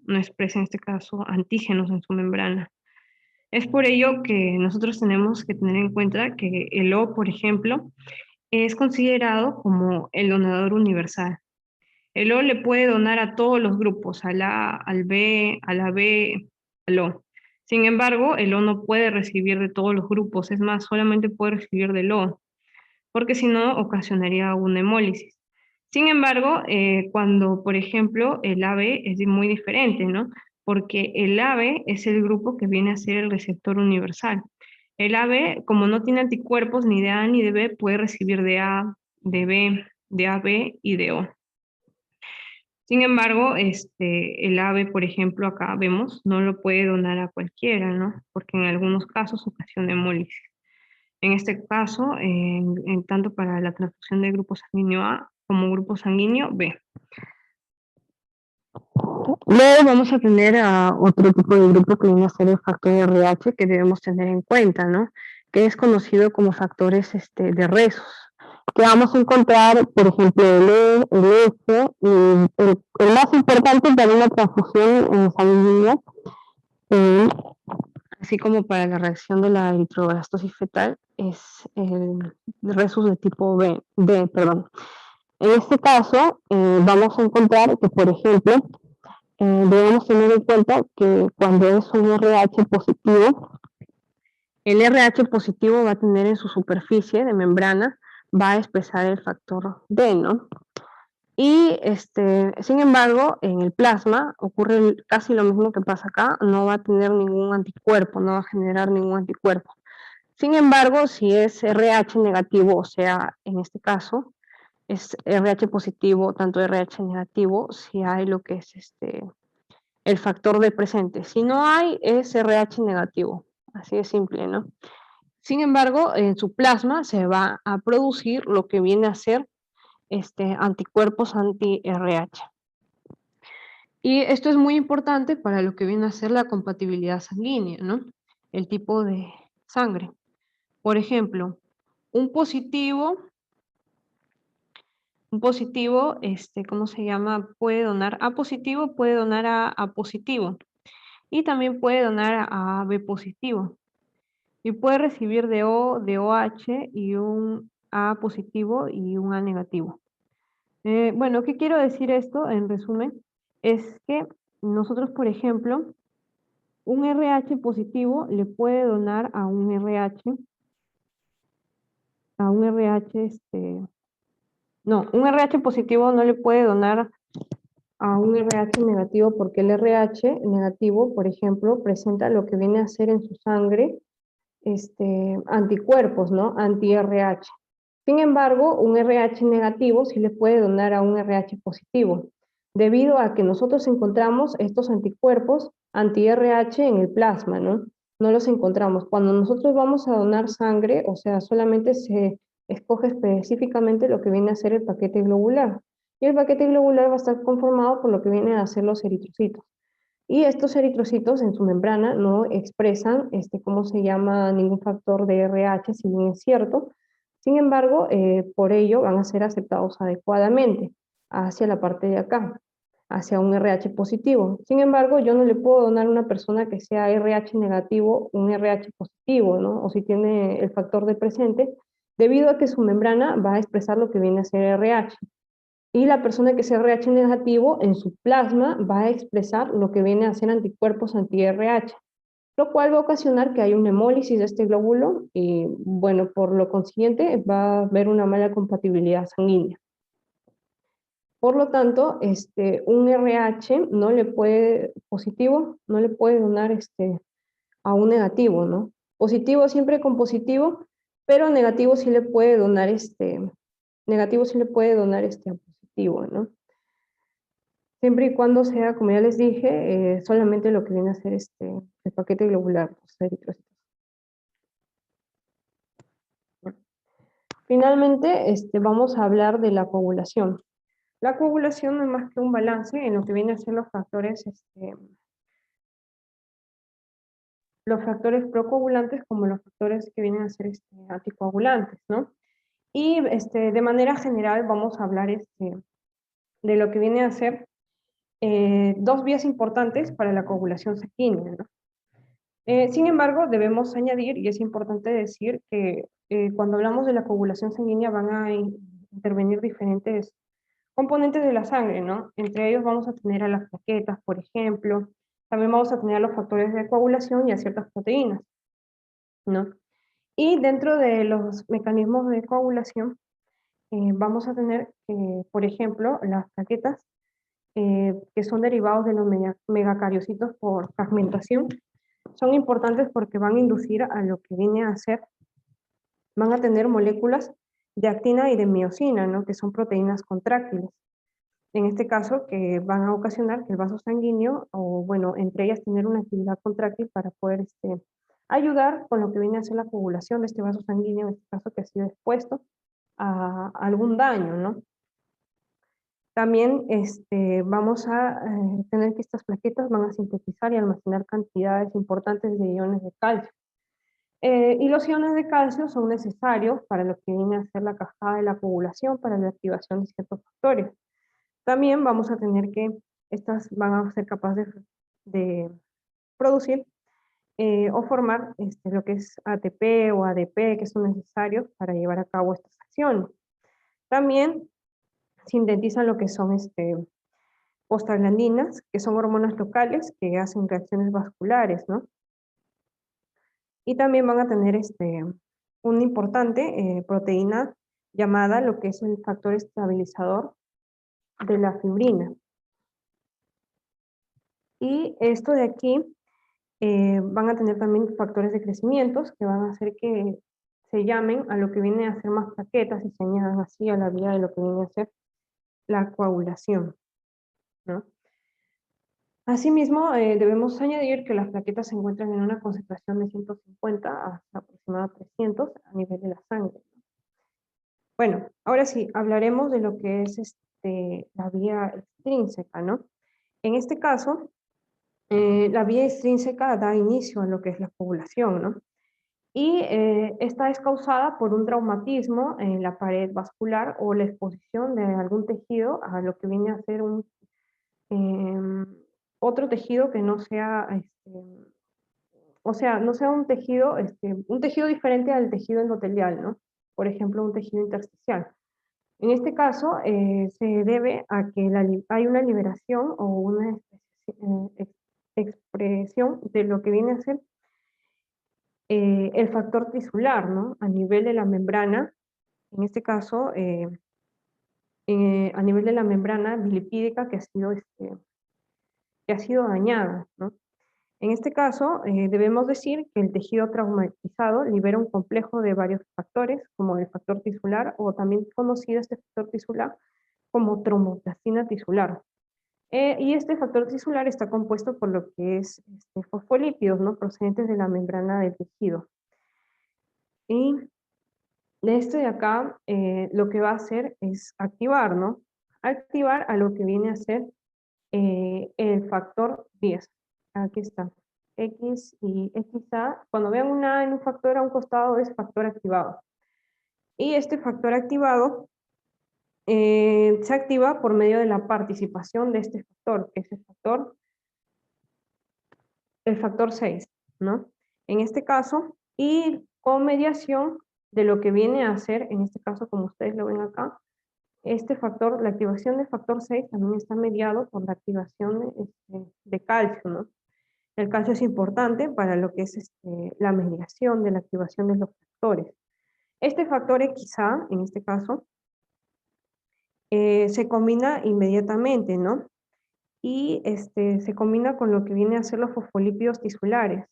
en este caso antígenos en su membrana. Es por ello que nosotros tenemos que tener en cuenta que el O, por ejemplo, es considerado como el donador universal. El O le puede donar a todos los grupos, al A, al B, a la B, al O. Sin embargo, el O no puede recibir de todos los grupos, es más, solamente puede recibir del O, porque si no ocasionaría una hemólisis. Sin embargo, cuando, por ejemplo, el AB es muy diferente, ¿no? Porque el AB es el grupo que viene a ser el receptor universal. El AB, como no tiene anticuerpos ni de A ni de B, puede recibir de A, de B, de AB y de O. Sin embargo, el ave, por ejemplo, acá vemos, no lo puede donar a cualquiera, ¿no? Porque en algunos casos ocasiona hemólisis. En este caso, tanto para la transfusión del grupo sanguíneo A como grupo sanguíneo B. Luego vamos a tener a otro tipo de grupo que viene a ser el factor RH que debemos tener en cuenta, ¿no? Que es conocido como factores de rezos, que vamos a encontrar, por ejemplo, el E, el F, y el más importante para una transfusión sanguínea, eh, así como para la reacción de la eritroblastosis fetal, es el resus de tipo B, perdón. En este caso, vamos a encontrar que, por ejemplo, debemos tener en cuenta que cuando es un RH positivo, el RH positivo va a tener en su superficie de membrana, va a expresar el factor D, ¿no? Y sin embargo, en el plasma ocurre casi lo mismo que pasa acá, no va a tener ningún anticuerpo, no va a generar ningún anticuerpo. Sin embargo, si es RH negativo, o sea, en este caso, es RH positivo, tanto RH negativo, si hay lo que es el factor D presente. Si no hay, es RH negativo. Así de simple, ¿no? Sin embargo, en su plasma se va a producir lo que viene a ser anticuerpos anti-RH. Y esto es muy importante para lo que viene a ser la compatibilidad sanguínea, ¿no? El tipo de sangre. Por ejemplo, un positivo, ¿cómo se llama? Puede donar A positivo, puede donar a A positivo. Y también puede donar a B positivo. Y puede recibir de OH y un A positivo y un A negativo. Bueno, ¿qué quiero decir esto en resumen? Es que nosotros, por ejemplo, un RH positivo le puede donar a un RH, no, un RH positivo no le puede donar a un RH negativo porque el RH negativo, por ejemplo, presenta lo que viene a ser en su sangre anticuerpos, ¿no? Anti-RH. Sin embargo, un RH negativo sí le puede donar a un RH positivo, debido a que nosotros encontramos estos anticuerpos anti-RH en el plasma, ¿no? No los encontramos. Cuando nosotros vamos a donar sangre, o sea, solamente se escoge específicamente lo que viene a ser el paquete globular. Y el paquete globular va a estar conformado por lo que vienen a ser los eritrocitos. Y estos eritrocitos en su membrana no expresan, ¿cómo se llama? Ningún factor de RH, si bien es cierto. Sin embargo, por ello van a ser aceptados adecuadamente hacia la parte de acá, hacia un RH positivo. Sin embargo, yo no le puedo donar a una persona que sea RH negativo un RH positivo, ¿no? O si tiene el factor de presente, debido a que su membrana va a expresar lo que viene a ser RH. Y la persona que sea RH negativo en su plasma va a expresar lo que viene a ser anticuerpos anti-RH, lo cual va a ocasionar que haya una hemólisis de este glóbulo y, bueno, por lo consiguiente va a haber una mala compatibilidad sanguínea. Por lo tanto, un RH no le puede, positivo, no le puede donar a un negativo, ¿no? Positivo siempre con positivo, pero negativo sí le puede donar negativo sí le puede donar a positivo, ¿no? Siempre y cuando sea, como ya les dije, solamente lo que viene a ser el paquete globular, los eritrocitos. Finalmente, vamos a hablar de la coagulación. La coagulación no es más que un balance en lo que viene a ser los factores procoagulantes como los factores que vienen a ser anticoagulantes, ¿no? Y de manera general vamos a hablar de lo que viene a ser dos vías importantes para la coagulación sanguínea, ¿no? Sin embargo, debemos añadir, y es importante decir, que cuando hablamos de la coagulación sanguínea van a intervenir diferentes componentes de la sangre, ¿no? Entre ellos vamos a tener a las plaquetas, por ejemplo, también vamos a tener a los factores de coagulación y a ciertas proteínas, ¿no? Y dentro de los mecanismos de coagulación vamos a tener, por ejemplo, las plaquetas, que son derivados de los megacariocitos por fragmentación. Son importantes porque van a inducir a lo que viene a ser, van a tener moléculas de actina y de miosina, ¿no? Que son proteínas contráctiles. En este caso, que van a ocasionar que el vaso sanguíneo, o bueno, entre ellas tener una actividad contráctil para poder ayudar con lo que viene a ser la coagulación de este vaso sanguíneo, en este caso que ha sido expuesto a algún daño, ¿no? También vamos a tener que estas plaquetas van a sintetizar y almacenar cantidades importantes de iones de calcio. Y los iones de calcio son necesarios para lo que viene a ser la cascada de la coagulación, para la activación de ciertos factores. También vamos a tener que estas van a ser capaces de producir o formar lo que es ATP o ADP, que son necesarios para llevar a cabo estas acciones. También sintetizan lo que son prostaglandinas, que son hormonas locales que hacen reacciones vasculares, ¿no? Y también van a tener una importante proteína llamada lo que es el factor estabilizador de la fibrina. Y esto de aquí van a tener también factores de crecimiento que van a hacer que se llamen a lo que viene a ser más plaquetas y se añadan así a la vía de lo que viene a ser la coagulación, ¿no? Asimismo, debemos añadir que las plaquetas se encuentran en una concentración de 150 hasta aproximadamente 300 a nivel de la sangre. Bueno, ahora sí, hablaremos de lo que es la vía extrínseca, ¿no? En este caso, la vía extrínseca da inicio a lo que es la coagulación, ¿no? Y esta es causada por un traumatismo en la pared vascular o la exposición de algún tejido a lo que viene a ser em, otro tejido que no sea, o sea, no sea un tejido diferente al tejido endotelial, ¿no? Por ejemplo, un tejido intersticial. En este caso, se debe a que hay una liberación o una expresión de lo que viene a ser el factor tisular, ¿no? A nivel de la membrana, en este caso, a nivel de la membrana bilipídica que ha sido dañada, ¿no? En este caso, debemos decir que el tejido traumatizado libera un complejo de varios factores, como el factor tisular, o también conocido este factor tisular como tromboplastina tisular. Y este factor tisular está compuesto por lo que es fosfolípidos, ¿no? Procedentes de la membrana del tejido. Y De este de acá, lo que va a hacer es activar, ¿no? Activar a lo que viene a ser el factor 10. Aquí está. X y XA. Cuando vean una A en un factor a un costado es factor activado. Y este factor activado se activa por medio de la participación de este factor, que es el factor 6, ¿no? En este caso, y con mediación de lo que viene a ser, en este caso, como ustedes lo ven acá, este factor, la activación del factor 6 también está mediado por la activación de calcio, ¿no? El calcio es importante para lo que es la mediación de la activación de los factores. Este factor XA, en este caso, se combina inmediatamente, ¿no? Y se combina con lo que viene a ser los fosfolípidos tisulares.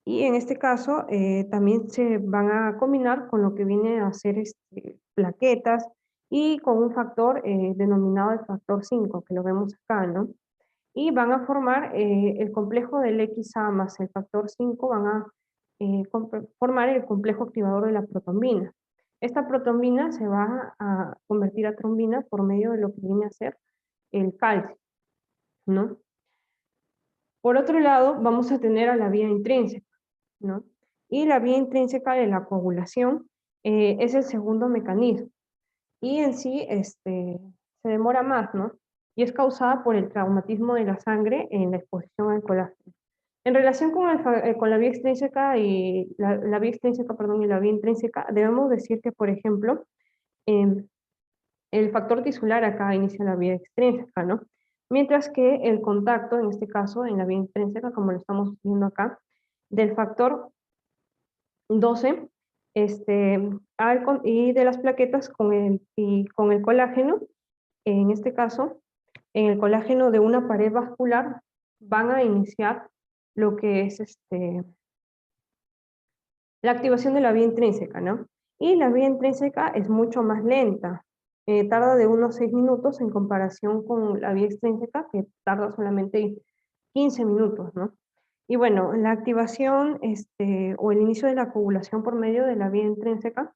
Y en este caso también se van a combinar con lo que viene a ser plaquetas y con un factor denominado el factor 5, que lo vemos acá, ¿no? Y van a formar el complejo del XA más el factor 5, van a formar el complejo activador de la protombina. Esta protombina se va a convertir a trombina por medio de lo que viene a ser el calcio, ¿no? Por otro lado, vamos a tener a la vía intrínseca, ¿no? Y la vía intrínseca de la coagulación es el segundo mecanismo. Y en sí se demora más, ¿no? Y es causada por el traumatismo de la sangre en la exposición al colágeno. En relación con la vía extrínseca y la vía extrínseca, perdón, y la vía intrínseca, debemos decir que, por ejemplo, em, el factor tisular acá inicia la vía extrínseca, ¿no? Mientras que el contacto, en este caso, en la vía intrínseca, como lo estamos viendo acá, del factor 12, y de las plaquetas con el colágeno, en este caso, en el colágeno de una pared vascular, van a iniciar lo que es la activación de la vía intrínseca, ¿no? Y la vía intrínseca es mucho más lenta, tarda de unos 6 minutos en comparación con la vía extrínseca, que tarda solamente 15 minutos, ¿no? Y bueno, la activación o el inicio de la coagulación por medio de la vía intrínseca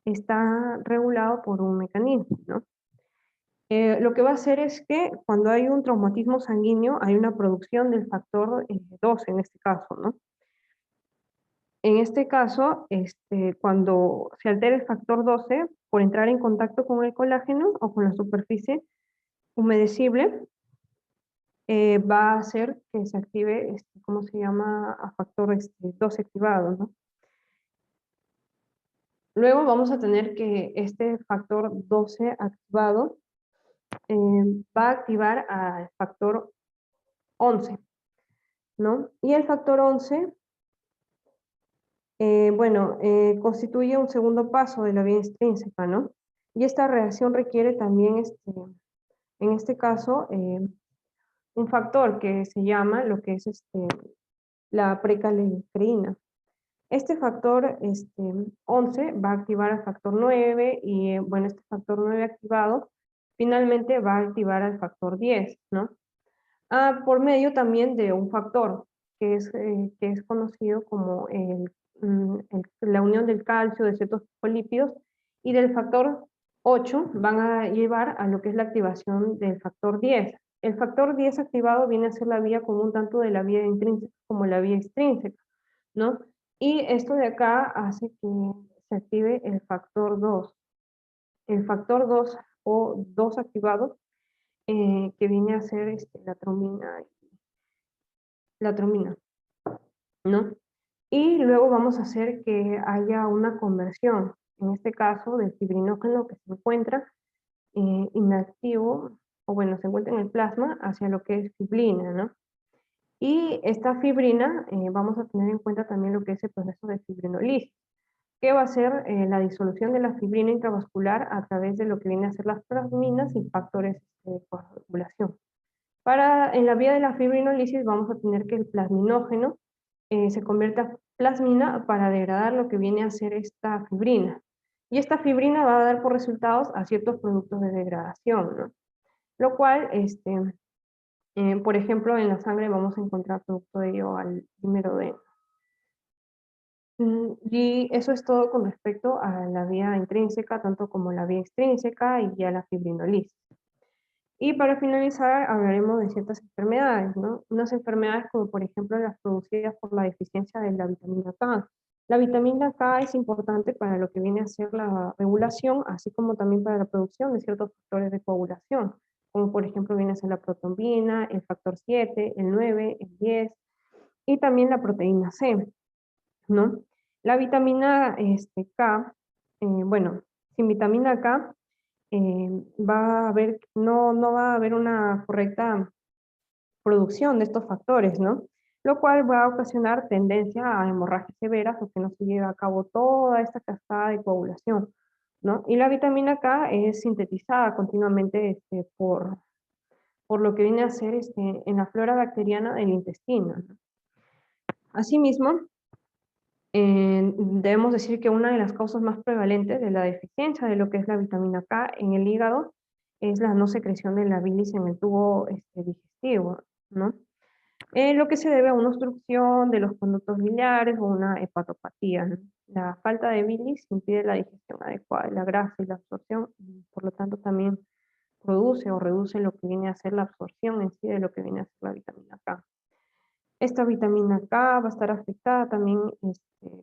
está regulado por un mecanismo, ¿no? Lo que va a hacer es que cuando hay un traumatismo sanguíneo hay una producción del factor 2 en este caso, ¿no? En este caso, cuando se altera el factor 12 por entrar en contacto con el colágeno o con la superficie humedecible, va a hacer que se active, ¿cómo se llama? A factor 12 activado, ¿no? Luego vamos a tener que este factor 12 activado va a activar al factor 11, ¿no? Y el factor 11 bueno, constituye un segundo paso de la vía extrínseca, ¿no? Y esta reacción requiere también, en este caso, un factor que se llama lo que es la precalciferina. Este factor 11 va a activar al factor 9 y, bueno, este factor 9 activado finalmente va a activar al factor 10, ¿no? Por medio también de un factor que es conocido como la unión del calcio, de ciertos polípidos, y del factor 8 van a llevar a lo que es la activación del factor 10. El factor 10 activado viene a ser la vía común tanto de la vía intrínseca como la vía extrínseca, ¿no? Y esto de acá hace que se active el factor 2. El factor 2 o 2 activado, que viene a ser la trombina, ¿no? Y luego vamos a hacer que haya una conversión, en este caso del fibrinógeno que se encuentra inactivo, o bueno, se encuentra en el plasma, hacia lo que es fibrina, ¿no? Y esta fibrina, vamos a tener en cuenta también lo que es el proceso de fibrinolisis, que va a ser la disolución de la fibrina intravascular a través de lo que viene a ser las plasminas y factores de coagulación. En la vía de la fibrinolisis vamos a tener que el plasminógeno se convierta a plasmina para degradar lo que viene a ser esta fibrina. Y esta fibrina va a dar por resultados a ciertos productos de degradación, ¿no? Lo cual, por ejemplo, en la sangre vamos a encontrar producto de ello al dímero D. Y eso es todo con respecto a la vía intrínseca, tanto como la vía extrínseca y a la fibrinolisis. Y para finalizar, hablaremos de ciertas enfermedades, ¿no? Unas enfermedades como por ejemplo las producidas por la deficiencia de la vitamina K. La vitamina K es importante para lo que viene a ser la regulación, así como también para la producción de ciertos factores de coagulación, como por ejemplo viene a ser la protombina, el factor 7, el 9, el 10 y también la proteína C, ¿no? La vitamina K, bueno, sin vitamina K va a haber, no va a haber una correcta producción de estos factores, ¿no? Lo cual va a ocasionar tendencia a hemorragias severas o que no se lleve a cabo toda esta cascada de coagulación, ¿no? Y la vitamina K es sintetizada continuamente por lo que viene a ser en la flora bacteriana del intestino, ¿no? Asimismo, debemos decir que una de las causas más prevalentes de la deficiencia de lo que es la vitamina K en el hígado es la no secreción de la bilis en el tubo digestivo, ¿no? Lo que se debe a una obstrucción de los conductos biliares o una hepatopatía, ¿no? La falta de bilis impide la digestión adecuada de la grasa y la absorción, y por lo tanto también produce o reduce lo que viene a ser la absorción en sí de lo que viene a ser la vitamina K. Esta vitamina K va a estar afectada también,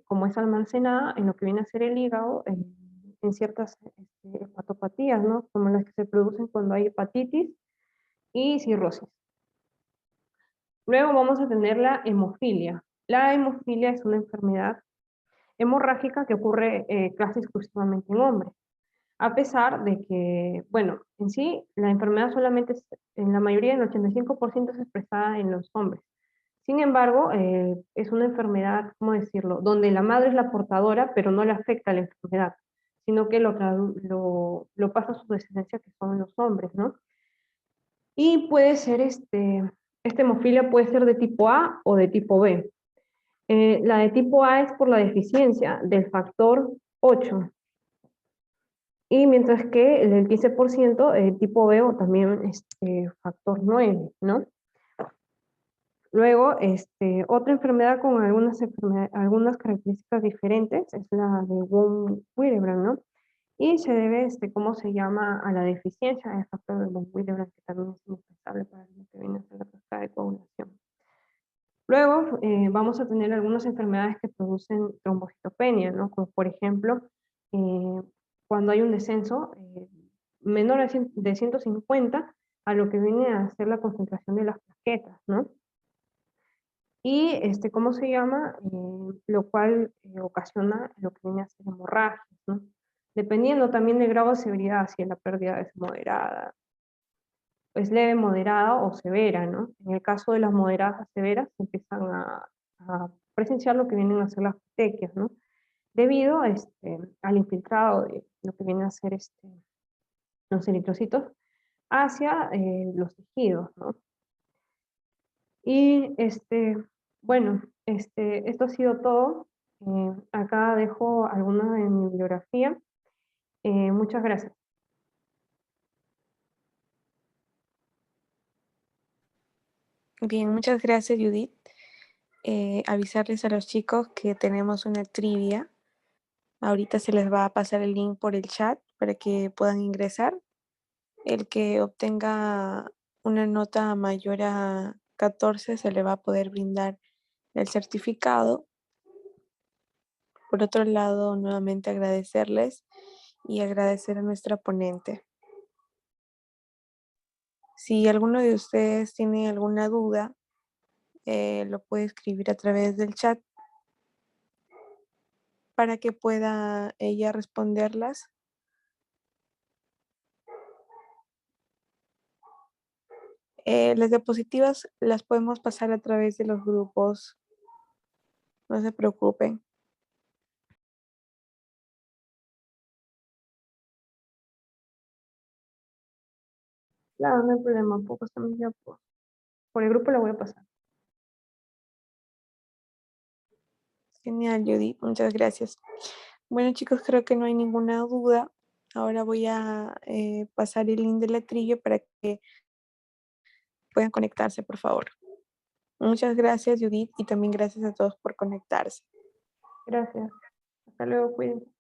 como es almacenada en lo que viene a ser el hígado, en ciertas hepatopatías, ¿no? Como las que se producen cuando hay hepatitis y cirrosis. Luego vamos a tener la hemofilia. La hemofilia es una enfermedad hemorrágica que ocurre casi exclusivamente en hombres. A pesar de que, bueno, en sí, la enfermedad solamente, en la mayoría, el 85% es expresada en los hombres. Sin embargo, es una enfermedad, ¿cómo decirlo?, donde la madre es la portadora, pero no le afecta la enfermedad, sino que lo pasa a su descendencia, que son los hombres, ¿no? Y puede ser, esta hemofilia puede ser de tipo A o de tipo B. La de tipo A es por la deficiencia del factor 8, y mientras que el del 15% tipo B o también factor 9, ¿no? Luego, otra enfermedad con algunas características diferentes es la de von-Willebrand, ¿no? Y se debe, ¿cómo se llama?, a la deficiencia del factor de von-Willebrand, que también es indispensable para lo que viene a ser la cascada de coagulación. Luego, vamos a tener algunas enfermedades que producen trombocitopenia, ¿no? Como por ejemplo, eh, cuando hay un descenso menor de 150 a lo que viene a ser la concentración de las plaquetas, ¿no? Y, ¿cómo se llama? Lo cual ocasiona lo que viene a ser hemorragias, ¿no? Dependiendo también del grado de severidad, si la pérdida es moderada, es leve, moderada o severa, ¿no? En el caso de las moderadas a severas, se empiezan a presenciar lo que vienen a ser las petequias, ¿no? Debido al infiltrado de lo que vienen a ser los eritrocitos hacia los tejidos, ¿no? Y bueno, esto ha sido todo. Acá dejo alguna de mi bibliografía. Muchas gracias. Bien, muchas gracias, Judith. Avisarles a los chicos que tenemos una trivia. Ahorita se les va a pasar el link por el chat para que puedan ingresar. El que obtenga una nota mayor a 14 se le va a poder brindar el certificado. Por otro lado, nuevamente agradecerles y agradecer a nuestra ponente. Si alguno de ustedes tiene alguna duda, lo puede escribir a través del chat para que pueda ella responderlas. Las diapositivas las podemos pasar a través de los grupos, no se preocupen. Claro, no hay problema, poco estamos ya por el grupo, lo voy a pasar. Genial, Judy, muchas gracias. Bueno, chicos, creo que no hay ninguna duda. Ahora voy a pasar el link de la trivia para que puedan conectarse, por favor. Muchas gracias, Judith, y también gracias a todos por conectarse. Gracias. Hasta luego, cuídense.